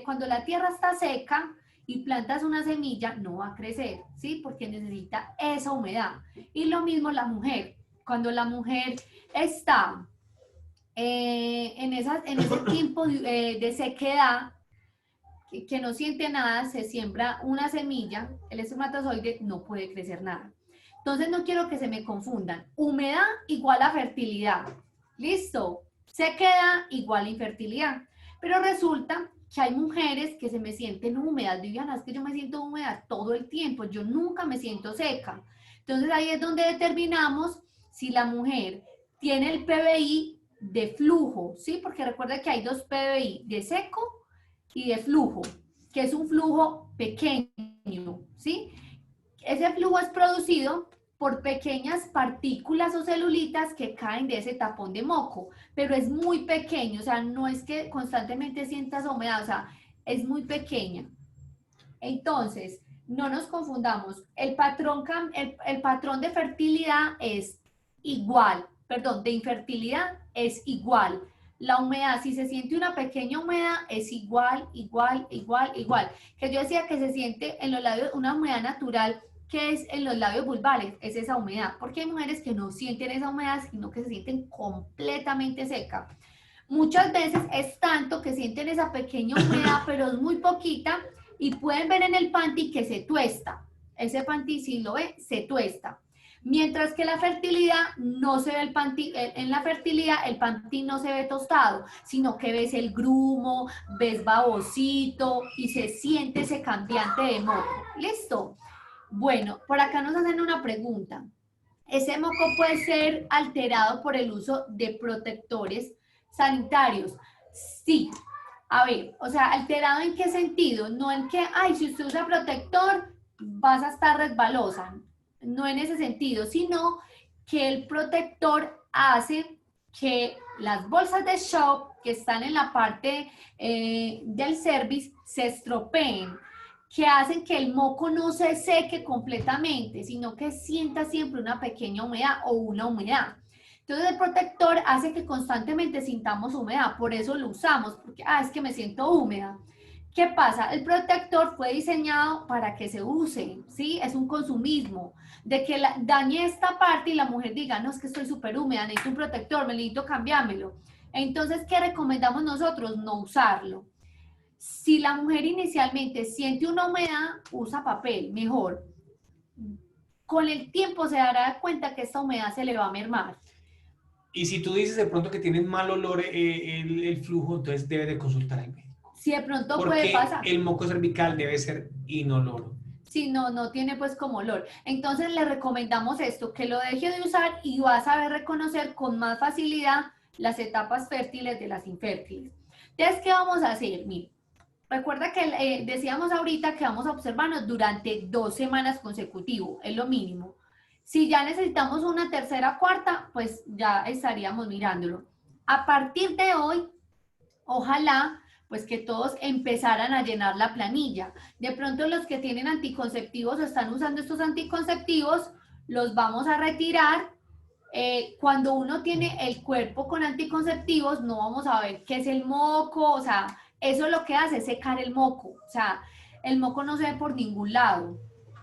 cuando la tierra está seca y plantas una semilla, no va a crecer, ¿sí? Porque necesita esa humedad. Y lo mismo la mujer. Cuando la mujer está en ese tiempo de sequedad, que no siente nada, se siembra una semilla, el espermatozoide no puede crecer nada. Entonces no quiero que se me confundan. Humedad igual a fertilidad. ¿Listo? Sequedad igual a infertilidad. Pero resulta que hay mujeres que se me sienten húmedas. Viviana, es que yo me siento húmeda todo el tiempo. Yo nunca me siento seca. Entonces ahí es donde determinamos si la mujer tiene el PBI de flujo, ¿sí? Porque recuerda que hay dos PBI, de seco y de flujo, que es un flujo pequeño, ¿sí? Ese flujo es producido por pequeñas partículas o celulitas que caen de ese tapón de moco, pero es muy pequeño, o sea, no es que constantemente sientas humedad, o sea, es muy pequeña. Entonces, no nos confundamos, el patrón de fertilidad es igual, perdón, de infertilidad es igual. La humedad, si se siente una pequeña humedad, es igual. Que yo decía que se siente en los labios una humedad natural, que es en los labios vulvares, es esa humedad. Porque hay mujeres que no sienten esa humedad, sino que se sienten completamente seca. Muchas veces es tanto que sienten esa pequeña humedad, pero es muy poquita, y pueden ver en el panty que se tuesta. Ese panty, si lo ve, se tuesta. Mientras que la fertilidad no se ve el panty, en la fertilidad el panty no se ve tostado, sino que ves el grumo, ves babosito y se siente ese cambiante de moco. ¿Listo? Bueno, por acá nos hacen una pregunta. ¿Ese moco puede ser alterado por el uso de protectores sanitarios? Sí. A ver, o sea, ¿alterado en qué sentido? No en que, ay, si usted usa protector, vas a estar resbalosa. No en ese sentido, sino que el protector hace que las bolsas de shock que están en la parte del cervix se estropeen, que hacen que el moco no se seque completamente, sino que sienta siempre una pequeña humedad o una humedad. Entonces el protector hace que constantemente sintamos humedad, por eso lo usamos, porque es que me siento húmeda. ¿Qué pasa? El protector fue diseñado para que se use, ¿sí? Es un consumismo, de que dañe esta parte y la mujer diga, no, es que estoy súper húmeda, necesito un protector, me necesito cambiármelo. Entonces, ¿qué recomendamos nosotros? No usarlo. Si la mujer inicialmente siente una humedad, usa papel, mejor. Con el tiempo se dará cuenta que esta humedad se le va a mermar. Y si tú dices de pronto que tienes mal olor el flujo, entonces debes de consultar al médico. Si de pronto porque puede pasar. El moco cervical debe ser inoloro. Si no tiene pues como olor. Entonces le recomendamos esto, que lo deje de usar y va a saber reconocer con más facilidad las etapas fértiles de las infértiles. Entonces, ¿qué vamos a hacer? Mire, recuerda que decíamos ahorita que vamos a observarnos durante 2 semanas consecutivas, es lo mínimo. Si ya necesitamos una tercera, cuarta, pues ya estaríamos mirándolo. A partir de hoy, ojalá pues que todos empezaran a llenar la planilla. De pronto los que tienen anticonceptivos o están usando estos anticonceptivos, los vamos a retirar. Cuando uno tiene el cuerpo con anticonceptivos, no vamos a ver qué es el moco, o sea, eso lo que hace es secar el moco, o sea, el moco no se ve por ningún lado.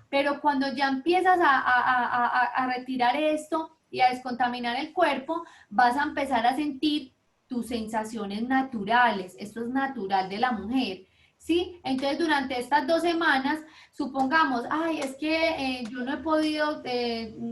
Pero cuando ya empiezas a retirar esto y a descontaminar el cuerpo, vas a empezar a sentir tus sensaciones naturales. Esto es natural de la mujer, ¿sí? Entonces, durante estas 2 semanas, supongamos, es que yo no he podido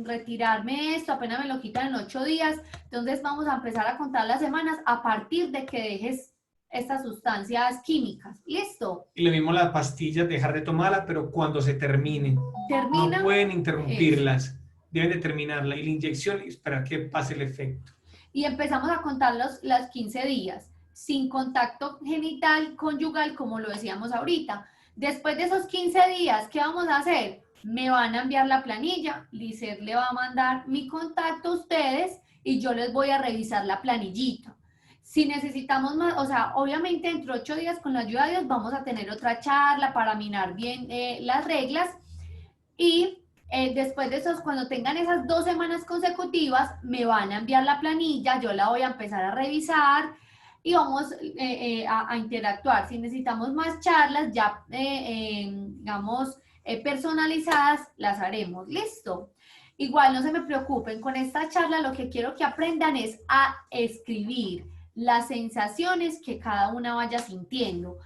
retirarme esto, apenas me lo quitan en 8 días, entonces vamos a empezar a contar las semanas a partir de que dejes estas sustancias químicas. ¿Listo? Y lo mismo las pastillas, dejar de tomarlas, pero cuando se terminen. No pueden interrumpirlas, deben de terminarla. Y la inyección, esperar que pase el efecto. Y empezamos a contar los 15 días, sin contacto genital conyugal, como lo decíamos ahorita. Después de esos 15 días, ¿qué vamos a hacer? Me van a enviar la planilla, Lizeth le va a mandar mi contacto a ustedes y yo les voy a revisar la planillita. Si necesitamos más, o sea, obviamente dentro de 8 días con la ayuda de Dios vamos a tener otra charla para mirar bien las reglas y después de esos, cuando tengan esas 2 semanas consecutivas, me van a enviar la planilla, yo la voy a empezar a revisar y vamos a interactuar. Si necesitamos más charlas, ya, digamos, personalizadas, las haremos. ¿Listo? Igual, no se me preocupen, con esta charla lo que quiero que aprendan es a escribir las sensaciones que cada una vaya sintiendo.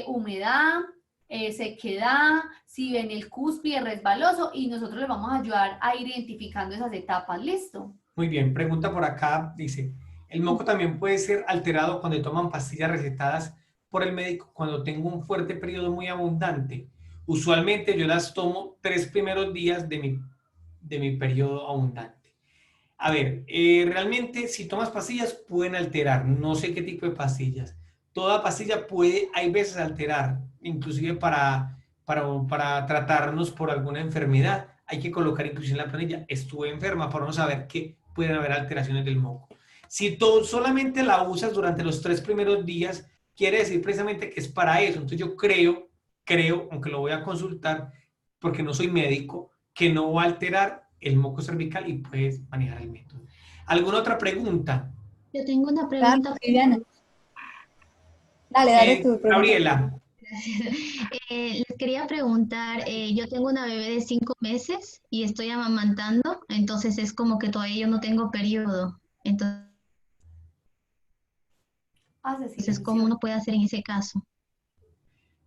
Humedad, sequedad, si ven el cúspide resbaloso, y nosotros les vamos a ayudar a ir identificando esas etapas. ¿Listo? Muy bien, pregunta por acá, dice, ¿el moco también puede ser alterado cuando toman pastillas recetadas por el médico cuando tengo un fuerte periodo muy abundante? Usualmente yo las tomo 3 primeros días de mi periodo abundante. A ver, realmente si tomas pastillas pueden alterar, no sé qué tipo de pastillas. Toda pastilla puede, hay veces alterar, inclusive para tratarnos por alguna enfermedad. Hay que colocar inclusive en la planilla, estuve enferma para no saber que pueden haber alteraciones del moco. Si tú solamente la usas durante los 3 primeros días, quiere decir precisamente que es para eso. Entonces yo creo, aunque lo voy a consultar porque no soy médico, que no va a alterar el moco cervical y puedes manejar el método. ¿Alguna otra pregunta? Yo tengo una Claro, pregunta. Viviana. Dale tu pregunta. Gabriela. Les quería preguntar, yo tengo una bebé de 5 meses y estoy amamantando, entonces es como que todavía yo no tengo periodo. Entonces, ¿cómo uno puede hacer en ese caso?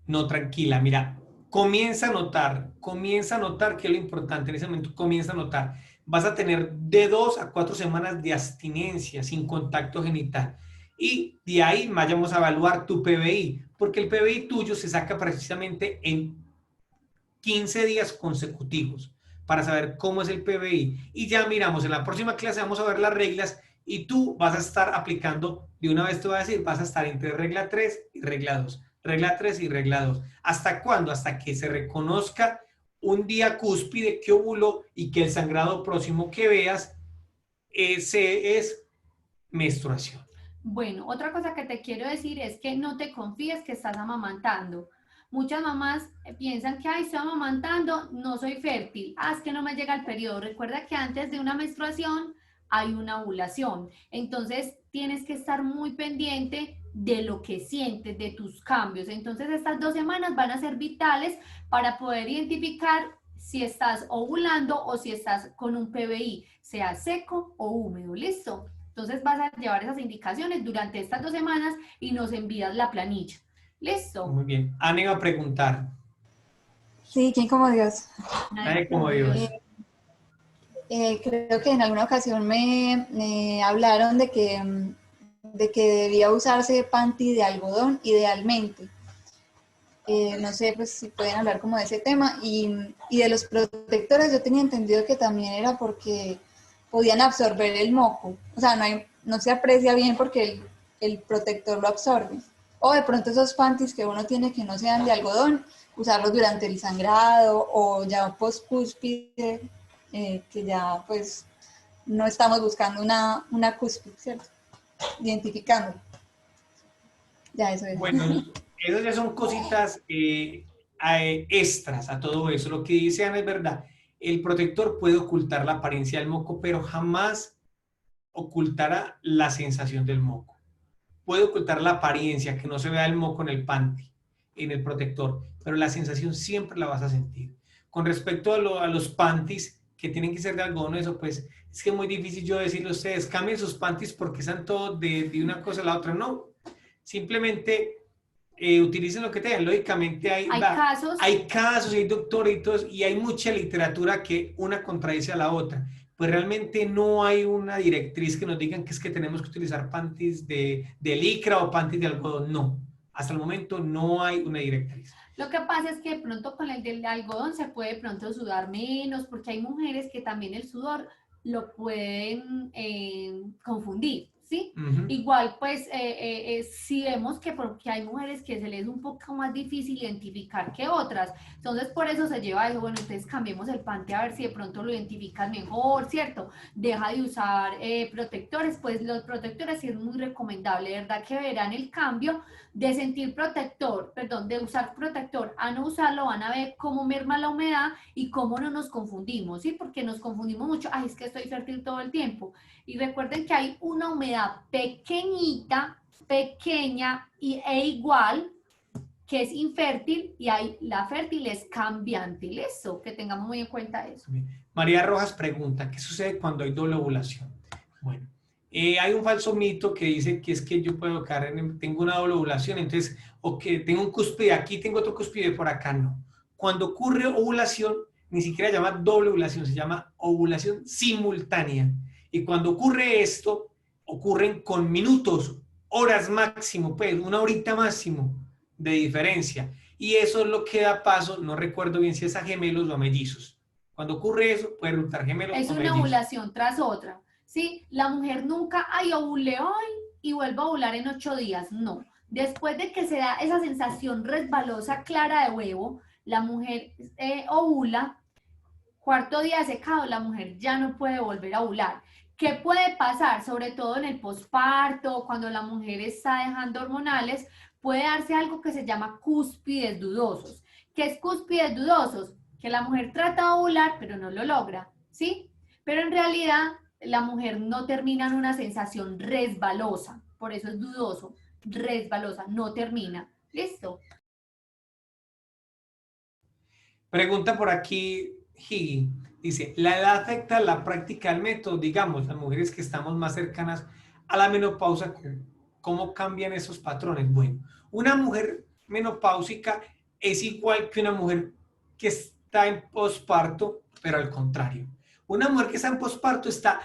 No, tranquila, mira, comienza a notar que es lo importante en ese momento, comienza a notar. Vas a tener de 2 a 4 semanas de abstinencia sin contacto genital. Y de ahí vayamos a evaluar tu PBI, porque el PBI tuyo se saca precisamente en 15 días consecutivos para saber cómo es el PBI. Y ya miramos, en la próxima clase vamos a ver las reglas y tú vas a estar aplicando, de una vez te voy a decir, vas a estar entre regla 3 y regla 2. Regla 3 y regla 2. ¿Hasta cuándo? Hasta que se reconozca un día cúspide que ovuló y que el sangrado próximo que veas ese es menstruación. Bueno, otra cosa que te quiero decir es que no te confíes que estás amamantando. Muchas mamás piensan que, ay, estoy amamantando, no soy fértil, es que no me llega el periodo. Recuerda que antes de una menstruación hay una ovulación. Entonces, tienes que estar muy pendiente de lo que sientes, de tus cambios. Entonces, estas 2 semanas van a ser vitales para poder identificar si estás ovulando o si estás con un PBI, sea seco o húmedo. ¿Listo? Entonces vas a llevar esas indicaciones durante estas 2 semanas y nos envías la planilla. ¿Listo? Muy bien. Ana va a preguntar. Sí, ¿quién como Dios? Nadie como Dios. Creo que en alguna ocasión me hablaron de que debía usarse panty de algodón idealmente. No sé pues si pueden hablar como de ese tema. Y de los protectores yo tenía entendido que también era porque podían absorber el moco. O sea, no se aprecia bien porque el protector lo absorbe. O de pronto esos panties que uno tiene que no sean de algodón, usarlos durante el sangrado o ya post-cúspide, que ya pues no estamos buscando una cúspide, ¿cierto? Identificando. Ya eso es. Bueno, esas ya son cositas extras a todo eso. Lo que dice Ana es verdad. El protector puede ocultar la apariencia del moco, pero jamás ocultará la sensación del moco. Puede ocultar la apariencia, que no se vea el moco en el panty, en el protector, pero la sensación siempre la vas a sentir. Con respecto a los panties, que tienen que ser de algodón, eso pues es que es muy difícil yo decirle a ustedes, cambien sus panties porque están todos de una cosa a la otra. No, simplemente utilicen lo que tengan. Lógicamente hay casos, hay doctores y todos, y hay mucha literatura que una contradice a la otra. Pues realmente no hay una directriz que nos digan que es que tenemos que utilizar panties de licra o panties de algodón. No, hasta el momento no hay una directriz. Lo que pasa es que de pronto con el del algodón se puede de pronto sudar menos, porque hay mujeres que también el sudor lo pueden confundir, ¿sí? Ujú. Igual, pues, si vemos que porque hay mujeres que se les es un poco más difícil identificar que otras, entonces por eso se lleva eso, bueno, entonces cambiemos el pante a ver si de pronto lo identifican mejor, ¿cierto? Deja de usar protectores, pues los protectores sí es muy recomendable, de verdad que verán el cambio de sentir protector, perdón, de usar protector a no usarlo, van a ver cómo merma la humedad y cómo no nos confundimos, ¿sí? Porque nos confundimos mucho, ay, es que estoy fértil todo el tiempo. Y recuerden que hay una humedad pequeñita, pequeña e igual, que es infértil, y hay la fértil es cambiante. Listo, que tengamos muy en cuenta eso. María Rojas pregunta, ¿qué sucede cuando hay doble ovulación? Bueno, hay un falso mito que dice que es que yo puedo quedar tengo una doble ovulación, entonces, o que tengo un cúspide aquí, tengo otro cúspide por acá, no. Cuando ocurre ovulación, ni siquiera se llama doble ovulación, se llama ovulación simultánea. Y cuando ocurre esto, ocurren con minutos, horas máximo, pues, una horita máximo de diferencia. Y eso es lo que da paso, no recuerdo bien si es a gemelos o a mellizos. Cuando ocurre eso, puede resultar gemelos Es o una mellizos. ovulación tras otra, ¿sí? La mujer nunca, ay, ovulé hoy y vuelvo a ovular en 8 días. No. Después de que se da esa sensación resbalosa clara de huevo, la mujer ovula, cuarto día de secado, la mujer ya no puede volver a ovular. ¿Qué puede pasar? Sobre todo en el posparto, cuando la mujer está dejando hormonales, puede darse algo que se llama cúspides dudosos. ¿Qué es cúspides dudosos? Que la mujer trata de ovular, pero no lo logra, ¿sí? Pero en realidad la mujer no termina en una sensación resbalosa, por eso es dudoso, resbalosa, no termina. ¿Listo? Pregunta por aquí, Higgy. Dice, ¿la edad afecta la práctica del método? Digamos, las mujeres que estamos más cercanas a la menopausa, ¿cómo cambian esos patrones? Bueno, una mujer menopáusica es igual que una mujer que está en posparto, pero al contrario. Una mujer que está en posparto está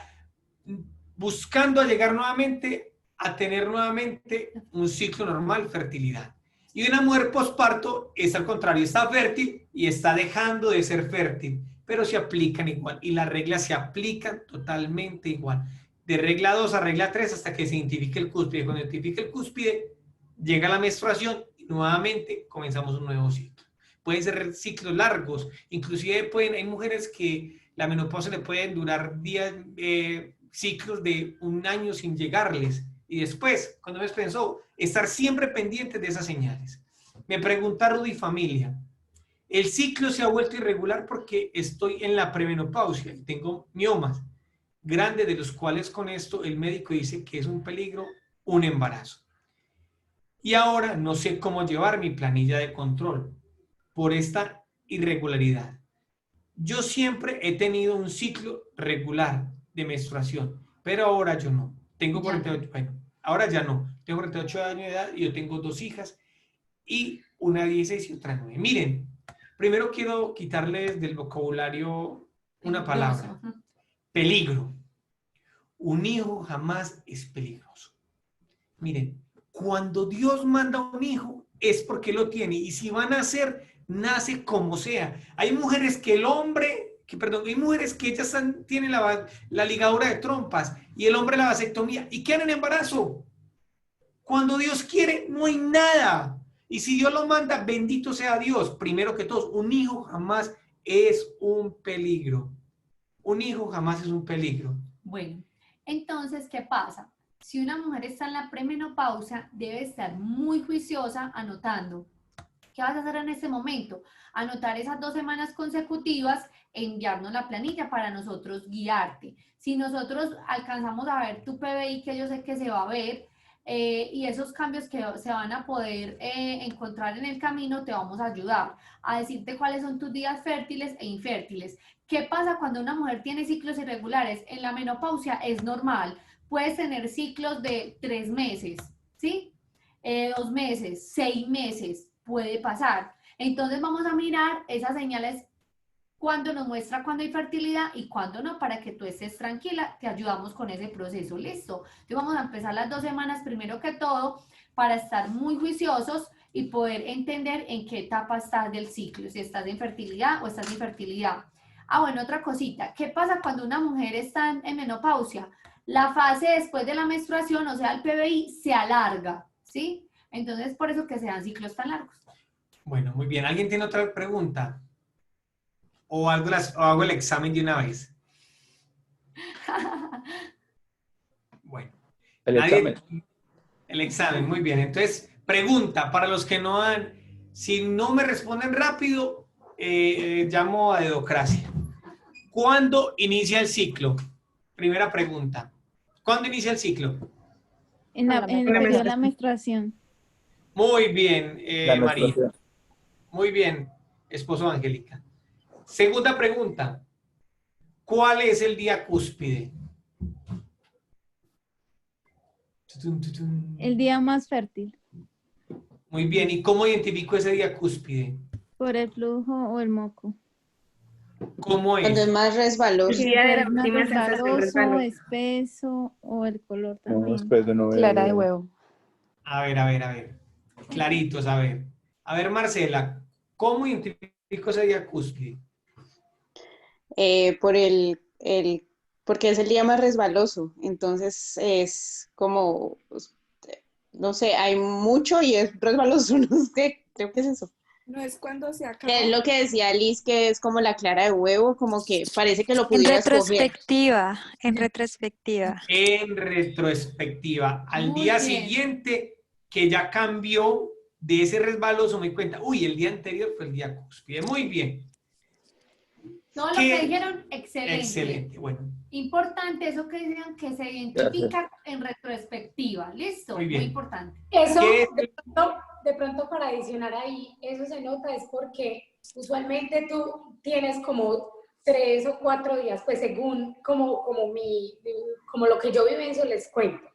buscando llegar nuevamente a tener nuevamente un ciclo normal, fertilidad. Y una mujer posparto es al contrario, está fértil y está dejando de ser fértil, pero se aplican igual y las reglas se aplican totalmente igual. De regla 2 a regla 3 hasta que se identifique el cúspide. Cuando identifique el cúspide, llega la menstruación y nuevamente comenzamos un nuevo ciclo. Pueden ser ciclos largos, inclusive hay mujeres que la menopausia le pueden durar días, ciclos de 1 año sin llegarles. Y después, cuando me pensó, estar siempre pendientes de esas señales. Me pregunta Rudy Familia, el ciclo se ha vuelto irregular porque estoy en la premenopausia y tengo miomas grandes, de los cuales con esto el médico dice que es un peligro un embarazo. Y ahora no sé cómo llevar mi planilla de control por esta irregularidad. Yo siempre he tenido un ciclo regular de menstruación, pero ahora yo no. Tengo 48, bueno, ahora ya no. Tengo 48 años de edad y yo tengo 2 hijas y una de 16 y otra 9. Miren, primero quiero quitarles del vocabulario una palabra. Peligro. Un hijo jamás es peligroso. Miren, cuando Dios manda un hijo es porque lo tiene y si van a nacer, nace como sea. Hay mujeres que hay mujeres que ellas tienen la ligadura de trompas y el hombre la vasectomía y quedan en embarazo. Cuando Dios quiere, no hay nada. Y si Dios lo manda, bendito sea Dios. Primero que todo, un hijo jamás es un peligro. Un hijo jamás es un peligro. Bueno, entonces, ¿qué pasa? Si una mujer está en la premenopausia, debe estar muy juiciosa anotando. ¿Qué vas a hacer en este momento? Anotar esas 2 semanas consecutivas e enviarnos la planilla para nosotros guiarte. Si nosotros alcanzamos a ver tu PBI, que yo sé que se va a ver, y esos cambios que se van a poder encontrar en el camino, te vamos a ayudar a decirte cuáles son tus días fértiles e infértiles. ¿Qué pasa cuando una mujer tiene ciclos irregulares? En la menopausia es normal. Puedes tener ciclos de 3 meses, ¿sí? 2 meses, 6 meses, puede pasar. Entonces vamos a mirar esas señales cuando nos muestra cuando hay fertilidad y cuando no, para que tú estés tranquila, te ayudamos con ese proceso, ¿listo? Entonces vamos a empezar las 2 semanas primero que todo para estar muy juiciosos y poder entender en qué etapa estás del ciclo, si estás en fertilidad o estás en infertilidad. Ah, bueno, otra cosita, ¿qué pasa cuando una mujer está en menopausia? la fase después de la menstruación, o sea, el PBI, se alarga, ¿sí? Entonces, por eso que se dan ciclos tan largos. Bueno, muy bien. ¿Alguien tiene otra pregunta? ¿O hago el examen de una vez? Bueno. El examen. El examen, muy bien. Entonces, pregunta, para los que no han, si no me responden rápido, llamo a dedocracia. ¿Cuándo inicia el ciclo? Primera pregunta. ¿Cuándo inicia el ciclo? En el periodo de la menstruación. Muy bien, La María. menstruación. Muy bien, esposo Angélica. Segunda pregunta. ¿Cuál es el día cúspide? El día más fértil. Muy bien, ¿y cómo identifico ese día cúspide? Por el flujo o el moco. ¿Cómo Cuando es es? más resbaloso. El día de la Es más última sensación resbaloso, resbalosa. espeso o el color No, también. espeso, no veo. Clara de huevo. A ver. Claritos, a ver. A ver, Marcela, ¿cómo identifico ese día cúspide? Porque es el día más resbaloso. Entonces es como, no sé, hay mucho y es resbaloso. No sé, creo que es eso. No es cuando se acaba. Que es lo que decía Liz, que es como la clara de huevo, como que parece que lo En pudieras coger. retrospectiva, en retrospectiva. En retrospectiva, al Muy día bien. siguiente que ya cambió de ese resbaloso, me di cuenta, uy, el día anterior fue el día cúspide. Muy bien. Todo lo ¿Qué? que dijeron, excelente. Excelente, bueno. Importante eso que digan que se identifica en retrospectiva. ¿Listo? Muy bien. importante. Eso, ¿Qué es? de pronto para adicionar ahí, eso se nota es porque usualmente tú tienes como 3 o 4 días, pues según como lo que yo vivencio les cuento.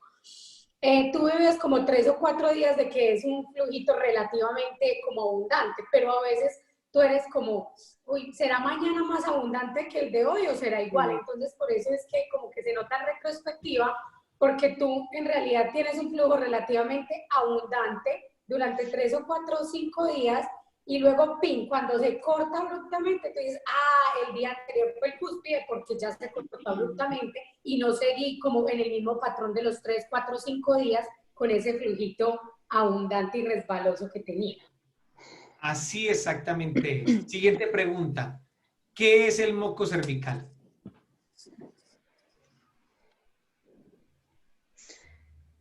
Tú vives como 3 o 4 días de que es un flujito relativamente como abundante, pero a veces tú eres como, uy, ¿será mañana más abundante que el de hoy o será igual? Entonces por eso es que como que se nota en retrospectiva, porque tú en realidad tienes un flujo relativamente abundante durante 3 o 4 o 5 días y luego, pin, cuando se corta abruptamente, tú dices, el día anterior fue el cúspide porque ya se cortó abruptamente y no seguí como en el mismo patrón de los 3, 4, 5 días con ese flujito abundante y resbaloso que tenía. Así exactamente es. Siguiente pregunta. ¿Qué es el moco cervical?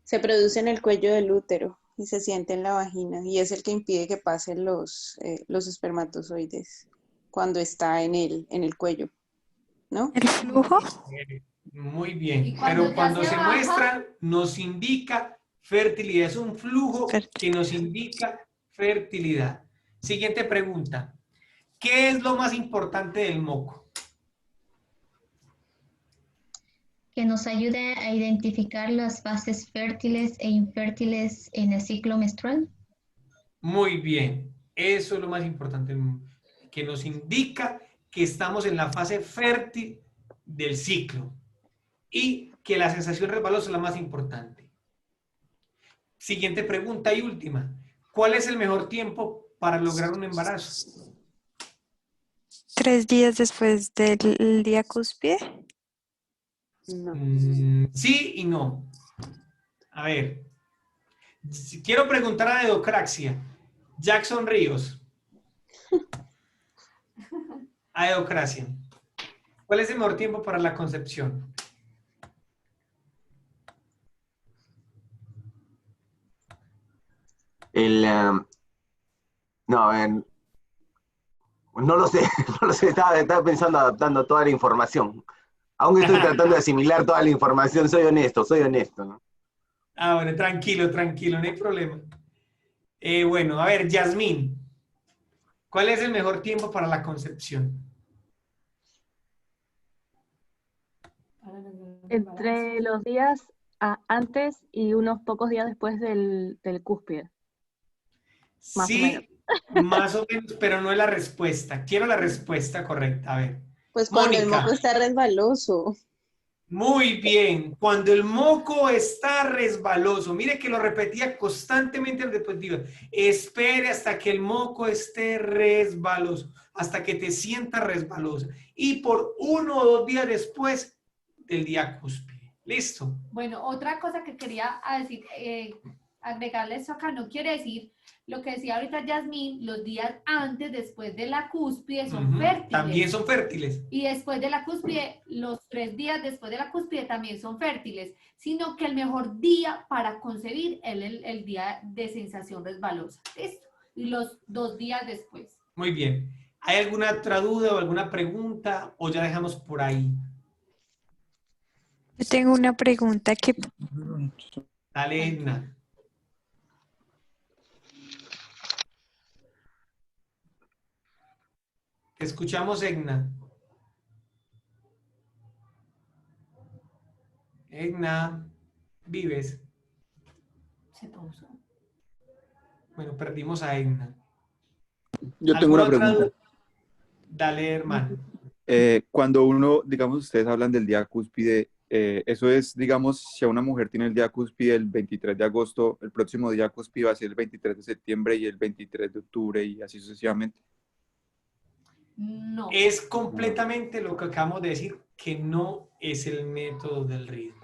Se produce en el cuello del útero y se siente en la vagina y es el que impide que pasen los espermatozoides cuando está en el cuello, ¿no? ¿El flujo? Muy bien. Y cuando Pero ya cuando se se baja, muestra, nos indica fertilidad. Es un flujo que nos indica fertilidad. Siguiente pregunta. ¿Qué es lo más importante del moco? Que nos ayude a identificar las fases fértiles e infértiles en el ciclo menstrual. Muy bien. Eso es lo más importante. Que nos indica que estamos en la fase fértil del ciclo. Y que la sensación resbalosa es la más importante. Siguiente pregunta y última. ¿Cuál es el mejor tiempo para lograr un embarazo? 3 días después del día cúspide. No. Sí y no. A ver. Quiero preguntar a Edocracia. Jackson Ríos. A Edocracia. ¿Cuál es el mejor tiempo para la concepción? No, a ver, no lo sé, estaba pensando adaptando toda la información. Aún estoy tratando de asimilar toda la información, soy honesto, ¿no? Ah, bueno, tranquilo, no hay problema. Bueno, a ver, Yasmín, ¿cuál es el mejor tiempo para la concepción? Entre los días antes y unos pocos días después del cúspide. Más o menos. Más o menos, pero no es la respuesta. Quiero la respuesta correcta, a ver. Pues cuando el Mónica. moco está resbaloso. Muy bien, cuando el moco está resbaloso, mire que lo repetía constantemente en repetitiva, espere hasta que el moco esté resbaloso, hasta que te sientas resbalosa y por 1 o 2 días después del día cúspide. Listo. Bueno, otra cosa que quería decir, agregarle esto acá, no quiere decir lo que decía ahorita Yasmín, los días antes, después de la cúspide son fértiles. También son fértiles. Y después de la cúspide, los 3 días después de la cúspide también son fértiles, sino que el mejor día para concebir es el día de sensación resbalosa. ¿Listo? Y los 2 días después. Muy bien. ¿Hay alguna otra duda o alguna pregunta o ya dejamos por ahí? Yo tengo una pregunta que Dale, Edna. Te escuchamos, Edna. Edna, ¿vives? Se pausó. Bueno, perdimos a Edna. Yo tengo una ¿Alguna otra pregunta. duda? Dale, hermano. Cuando uno, digamos, ustedes hablan del día cúspide, eso es, digamos, si a una mujer tiene el día cúspide el 23 de agosto, el próximo día cúspide va a ser el 23 de septiembre y el 23 de octubre y así sucesivamente. No. Es completamente lo que acabamos de decir, que no es el método del ritmo.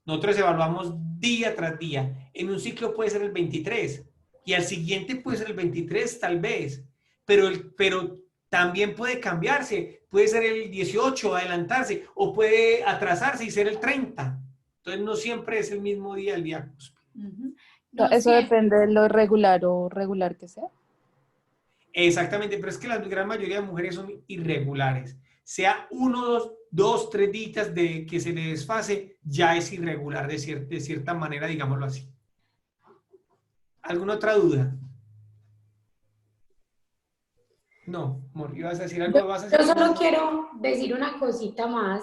Nosotros evaluamos día tras día. En un ciclo puede ser el 23 y al siguiente puede ser el 23 tal vez, pero también puede cambiarse. Puede ser el 18, adelantarse, o puede atrasarse y ser el 30. Entonces no siempre es el mismo día el día cúspide. No, Eso siempre. depende de lo regular o regular que sea. Exactamente, pero es que la gran mayoría de mujeres son irregulares. Sea 1, 2, 3 días de que se le desfase, ya es irregular de cierta manera, digámoslo así. ¿Alguna otra duda? No, amor, ¿ibas a decir algo? Yo solo quiero decir una cosita más.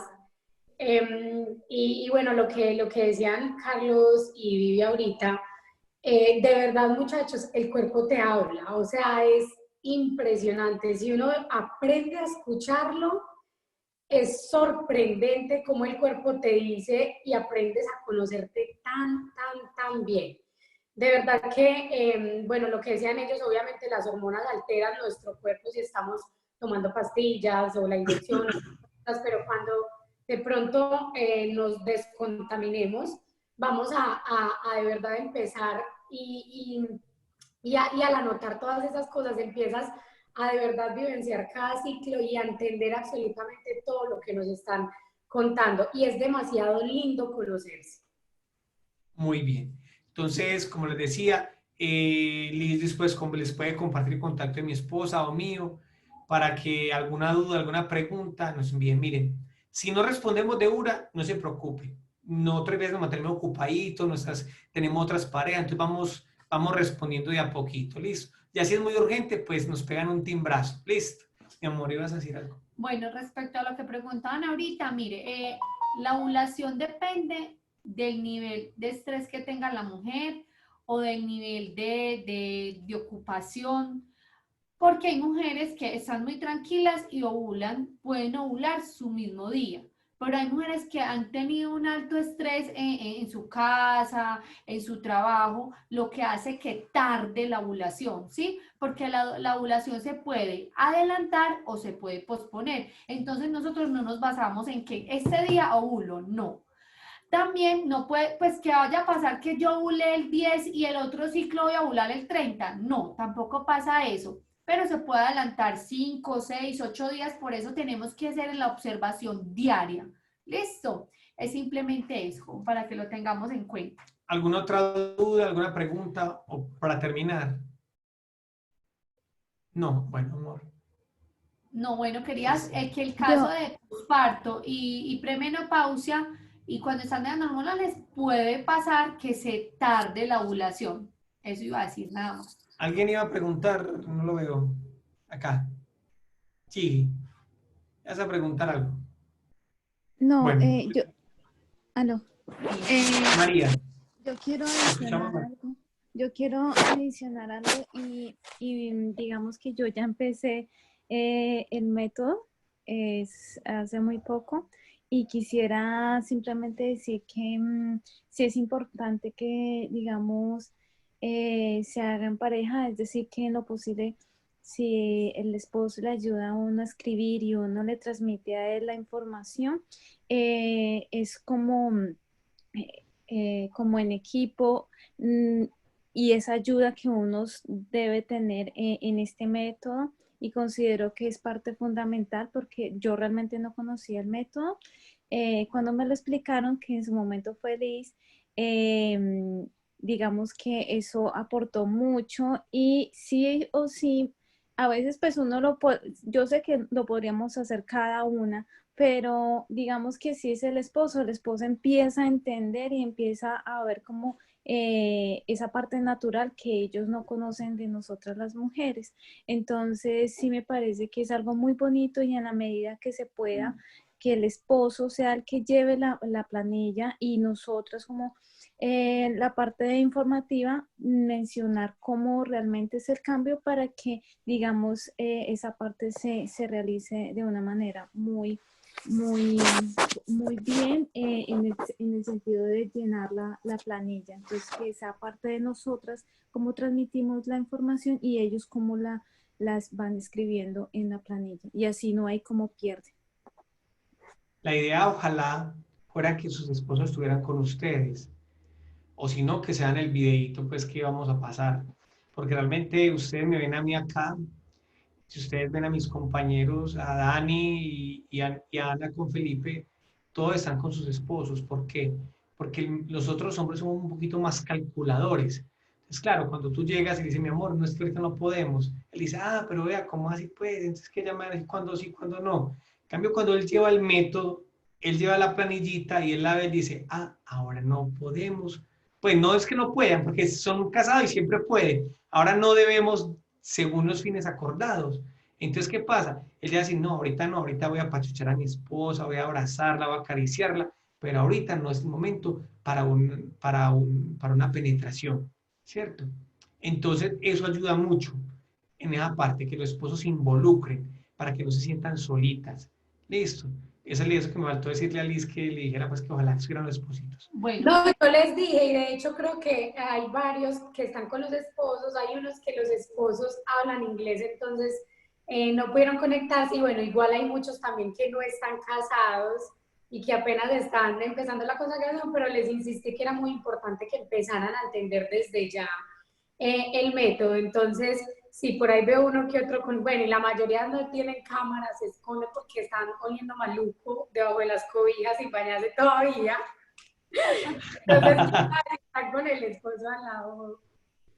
Y bueno, lo que decían Carlos y Vivi ahorita, de verdad, muchachos, el cuerpo te habla, o sea, es impresionante. Si uno aprende a escucharlo, es sorprendente cómo el cuerpo te dice y aprendes a conocerte tan bien. De verdad que, bueno, lo que decían ellos, obviamente las hormonas alteran nuestro cuerpo si estamos tomando pastillas o la inyección, pero cuando de pronto nos descontaminemos, vamos a de verdad empezar y al anotar todas esas cosas empiezas a de verdad vivenciar cada ciclo y a entender absolutamente todo lo que nos están contando. Y es demasiado lindo conocerse. Muy bien. Entonces, como les decía, Liz después les puede compartir el contacto de mi esposa o mío para que alguna duda, alguna pregunta nos envíen. Miren, si no respondemos de una, no se preocupe. Nosotros veces nos mantenemos ocupaditos, tenemos otras parejas, entonces vamos respondiendo de a poquito, ¿listo? Y si es muy urgente, pues nos pegan un timbrazo, ¿listo? Mi amor, ¿ibas a decir algo? Bueno, respecto a lo que preguntaban ahorita, mire, la ovulación depende del nivel de estrés que tenga la mujer o del nivel de ocupación, porque hay mujeres que están muy tranquilas y pueden ovular su mismo día, pero hay mujeres que han tenido un alto estrés en su casa, en su trabajo, lo que hace que tarde la ovulación, ¿sí? Porque la ovulación se puede adelantar o se puede posponer. Entonces nosotros no nos basamos en que este día ovulo, no. También no puede, pues que vaya a pasar que yo ovule el 10 y el otro ciclo voy a ovular el 30. No, tampoco pasa eso. Pero se puede adelantar 5, 6, 8 días, por eso tenemos que hacer la observación diaria. ¿Listo? Es simplemente eso, para que lo tengamos en cuenta. ¿Alguna otra duda, alguna pregunta o para terminar? No, bueno, amor. No, bueno, querías que el caso de posparto y premenopausia y cuando están de hormonales puede pasar que se tarde la ovulación. Eso iba a decir nada más. ¿Alguien iba a preguntar? No lo veo. Acá. Sí. ¿Vas a preguntar algo? No, bueno. Aló. María. Yo quiero adicionar algo. Y digamos que yo ya empecé el método hace muy poco y quisiera simplemente decir que sí es importante que, digamos, se haga en pareja, es decir, que en lo posible, si el esposo le ayuda a uno a escribir y uno le transmite a él la información, es como, como en equipo, y esa ayuda que uno debe tener en este método, y considero que es parte fundamental porque yo realmente no conocía el método. Cuando me lo explicaron, que en su momento fue Liz, digamos que eso aportó mucho, y sí o sí, a veces pues uno yo sé que lo podríamos hacer cada una, pero digamos que si es el esposo empieza a entender y empieza a ver como esa parte natural que ellos no conocen de nosotras las mujeres. Entonces sí me parece que es algo muy bonito, y en la medida que se pueda, que el esposo sea el que lleve la planilla, y nosotras como la parte de informativa, mencionar cómo realmente es el cambio para que, digamos, esa parte se realice de una manera muy bien, en el sentido de llenar la planilla. Entonces, que esa parte de nosotras, cómo transmitimos la información, y ellos cómo las van escribiendo en la planilla. Y así no hay como pierde. La idea, ojalá, fuera que sus esposos estuvieran con ustedes, o si no, que sean el videíto pues que vamos a pasar, porque realmente ustedes me ven a mí acá. Si ustedes ven a mis compañeros, a Dani y a Ana con Felipe, todos están con sus esposos. ¿Por qué? Porque los otros hombres somos un poquito más calculadores. Entonces, claro, cuando tú llegas y dices, mi amor, no es que ahorita no podemos, él dice, ah, pero vea, ¿cómo así puede? Entonces, que ella me va a decir cuándo sí, cuándo no. En cambio, cuando él lleva el método, él lleva la planillita y él la ve y dice, ah, ahora no podemos. Pues no es que no puedan, porque son casados y siempre pueden. Ahora no debemos según los fines acordados. Entonces, ¿qué pasa? Él ya dice, no, ahorita voy a pachuchar a mi esposa, voy a abrazarla, voy a acariciarla, pero ahorita no es el momento para una penetración, ¿cierto? Entonces, eso ayuda mucho en esa parte, que los esposos se involucren para que no se sientan solitas. Listo. Esa es eso que me faltó decirle a Liz, que le dijera pues que ojalá estuvieran los espositos. Bueno, no, yo les dije, y de hecho creo que hay varios que están con los esposos, hay unos que los esposos hablan inglés, entonces no pudieron conectarse, y bueno, igual hay muchos también que no están casados y que apenas están empezando la consagración, pero les insistí que era muy importante que empezaran a entender desde ya el método. Entonces, si por ahí veo uno que otro bueno, y la mayoría no tienen cámaras, se esconden porque están oliendo maluco debajo de las cobijas sin bañarse todavía. Entonces, están con el esposo al lado.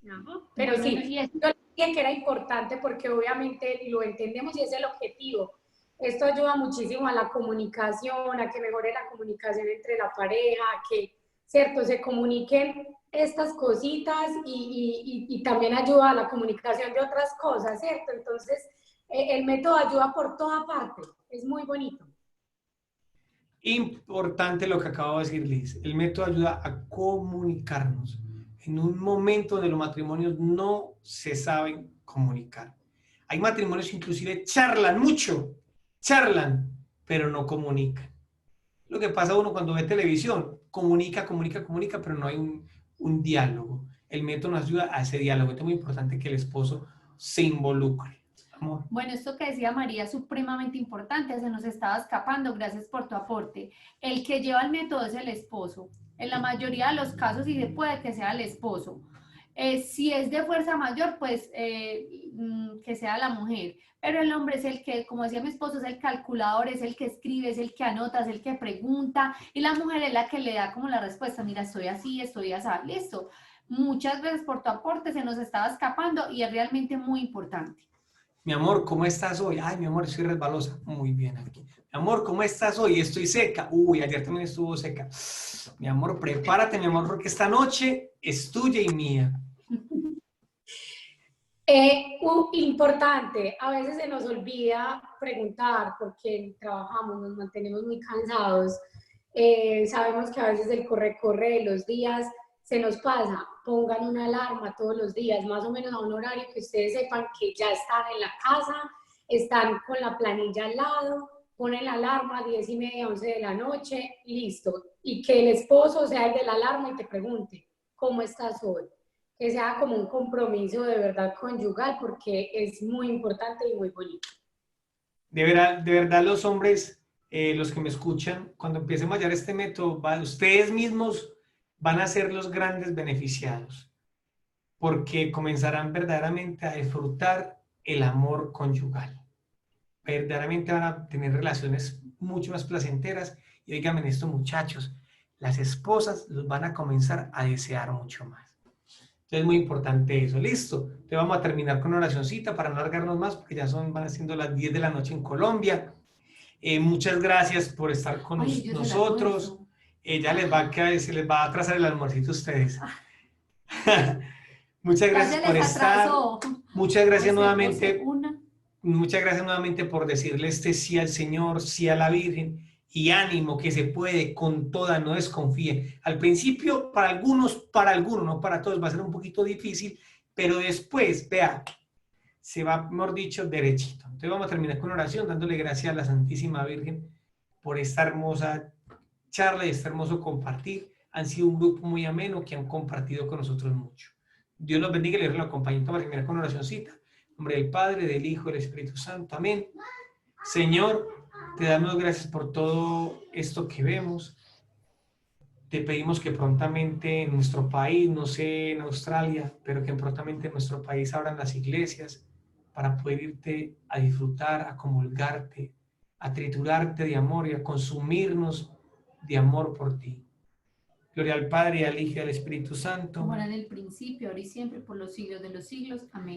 No. Pero sí, yo dije que era importante porque obviamente lo entendemos y es el objetivo. Esto ayuda muchísimo a la comunicación, a que mejore la comunicación entre la pareja, a que, ¿cierto?, se comuniquen estas cositas, y también ayuda a la comunicación de otras cosas, ¿cierto? Entonces, el método ayuda por toda parte, es muy bonito. Importante lo que acabo de decir, Liz. El método ayuda a comunicarnos en un momento donde los matrimonios no se saben comunicar. Hay matrimonios que inclusive charlan mucho, pero no comunican. Lo que pasa uno cuando ve televisión, comunica, pero no hay un diálogo. El método nos ayuda a ese diálogo. Es muy importante que el esposo se involucre. Amor. Bueno, esto que decía María es supremamente importante, se nos estaba escapando, gracias por tu aporte. El que lleva el método es el esposo. En la mayoría de los casos sí se puede que sea el esposo. Si es de fuerza mayor, pues que sea la mujer. Pero el hombre es el que, como decía mi esposo, es el calculador, es el que escribe, es el que anota, es el que pregunta, y la mujer es la que le da como la respuesta, mira, estoy así, listo. Muchas veces por tu aporte se nos estaba escapando y es realmente muy importante. Mi amor, ¿cómo estás hoy? Ay, mi amor, estoy resbalosa. Muy bien aquí. Mi amor, ¿cómo estás hoy? Estoy seca. Uy, ayer también estuvo seca. Mi amor, prepárate, mi amor, porque esta noche es tuya y mía. Importante, a veces se nos olvida preguntar porque trabajamos, nos mantenemos muy cansados. Sabemos que a veces el corre, los días se nos pasa. Pongan una alarma todos los días, más o menos a un horario que ustedes sepan que ya están en la casa, están con la planilla al lado, ponen la alarma 10:30, 11 de la noche, listo. Y que el esposo sea el de la alarma y te pregunte, ¿cómo estás hoy? Que sea como un compromiso de verdad conyugal, porque es muy importante y muy bonito. De verdad los hombres los que me escuchan, cuando empiecen a hallar este método, ustedes mismos van a ser los grandes beneficiados, porque comenzarán verdaderamente a disfrutar el amor conyugal. Verdaderamente van a tener relaciones mucho más placenteras. Y oigan esto, muchachos, las esposas los van a comenzar a desear mucho más. Entonces es muy importante eso. Listo. Entonces vamos a terminar con una oracioncita para no alargarnos más, porque ya van siendo las 10 de la noche en Colombia. Muchas gracias por estar con nosotros. Ya se les va a atrasar el almuercito a ustedes. Muchas gracias por estar. Muchas gracias nuevamente. Muchas gracias nuevamente por decirle este sí al Señor, sí a la Virgen, y ánimo, que se puede con toda, no desconfíe. Al principio, para algunos, no para todos, va a ser un poquito difícil, pero después, vea, se va, mejor dicho, derechito. Entonces vamos a terminar con una oración, dándole gracias a la Santísima Virgen por esta hermosa charla y este hermoso compartir. Han sido un grupo muy ameno que han compartido con nosotros mucho. Dios los bendiga y les lo acompañe. Vamos a terminar con una oracióncita. En nombre del Padre, del Hijo y del Espíritu Santo. Amén. Señor, te damos gracias por todo esto que vemos. Te pedimos que prontamente en nuestro país, no sé en Australia, pero que prontamente en nuestro país abran las iglesias para poder irte a disfrutar, a comulgarte, a triturarte de amor y a consumirnos de amor por ti. Gloria al Padre, y al Hijo y al Espíritu Santo. Como era en el principio, ahora y siempre, por los siglos de los siglos. Amén.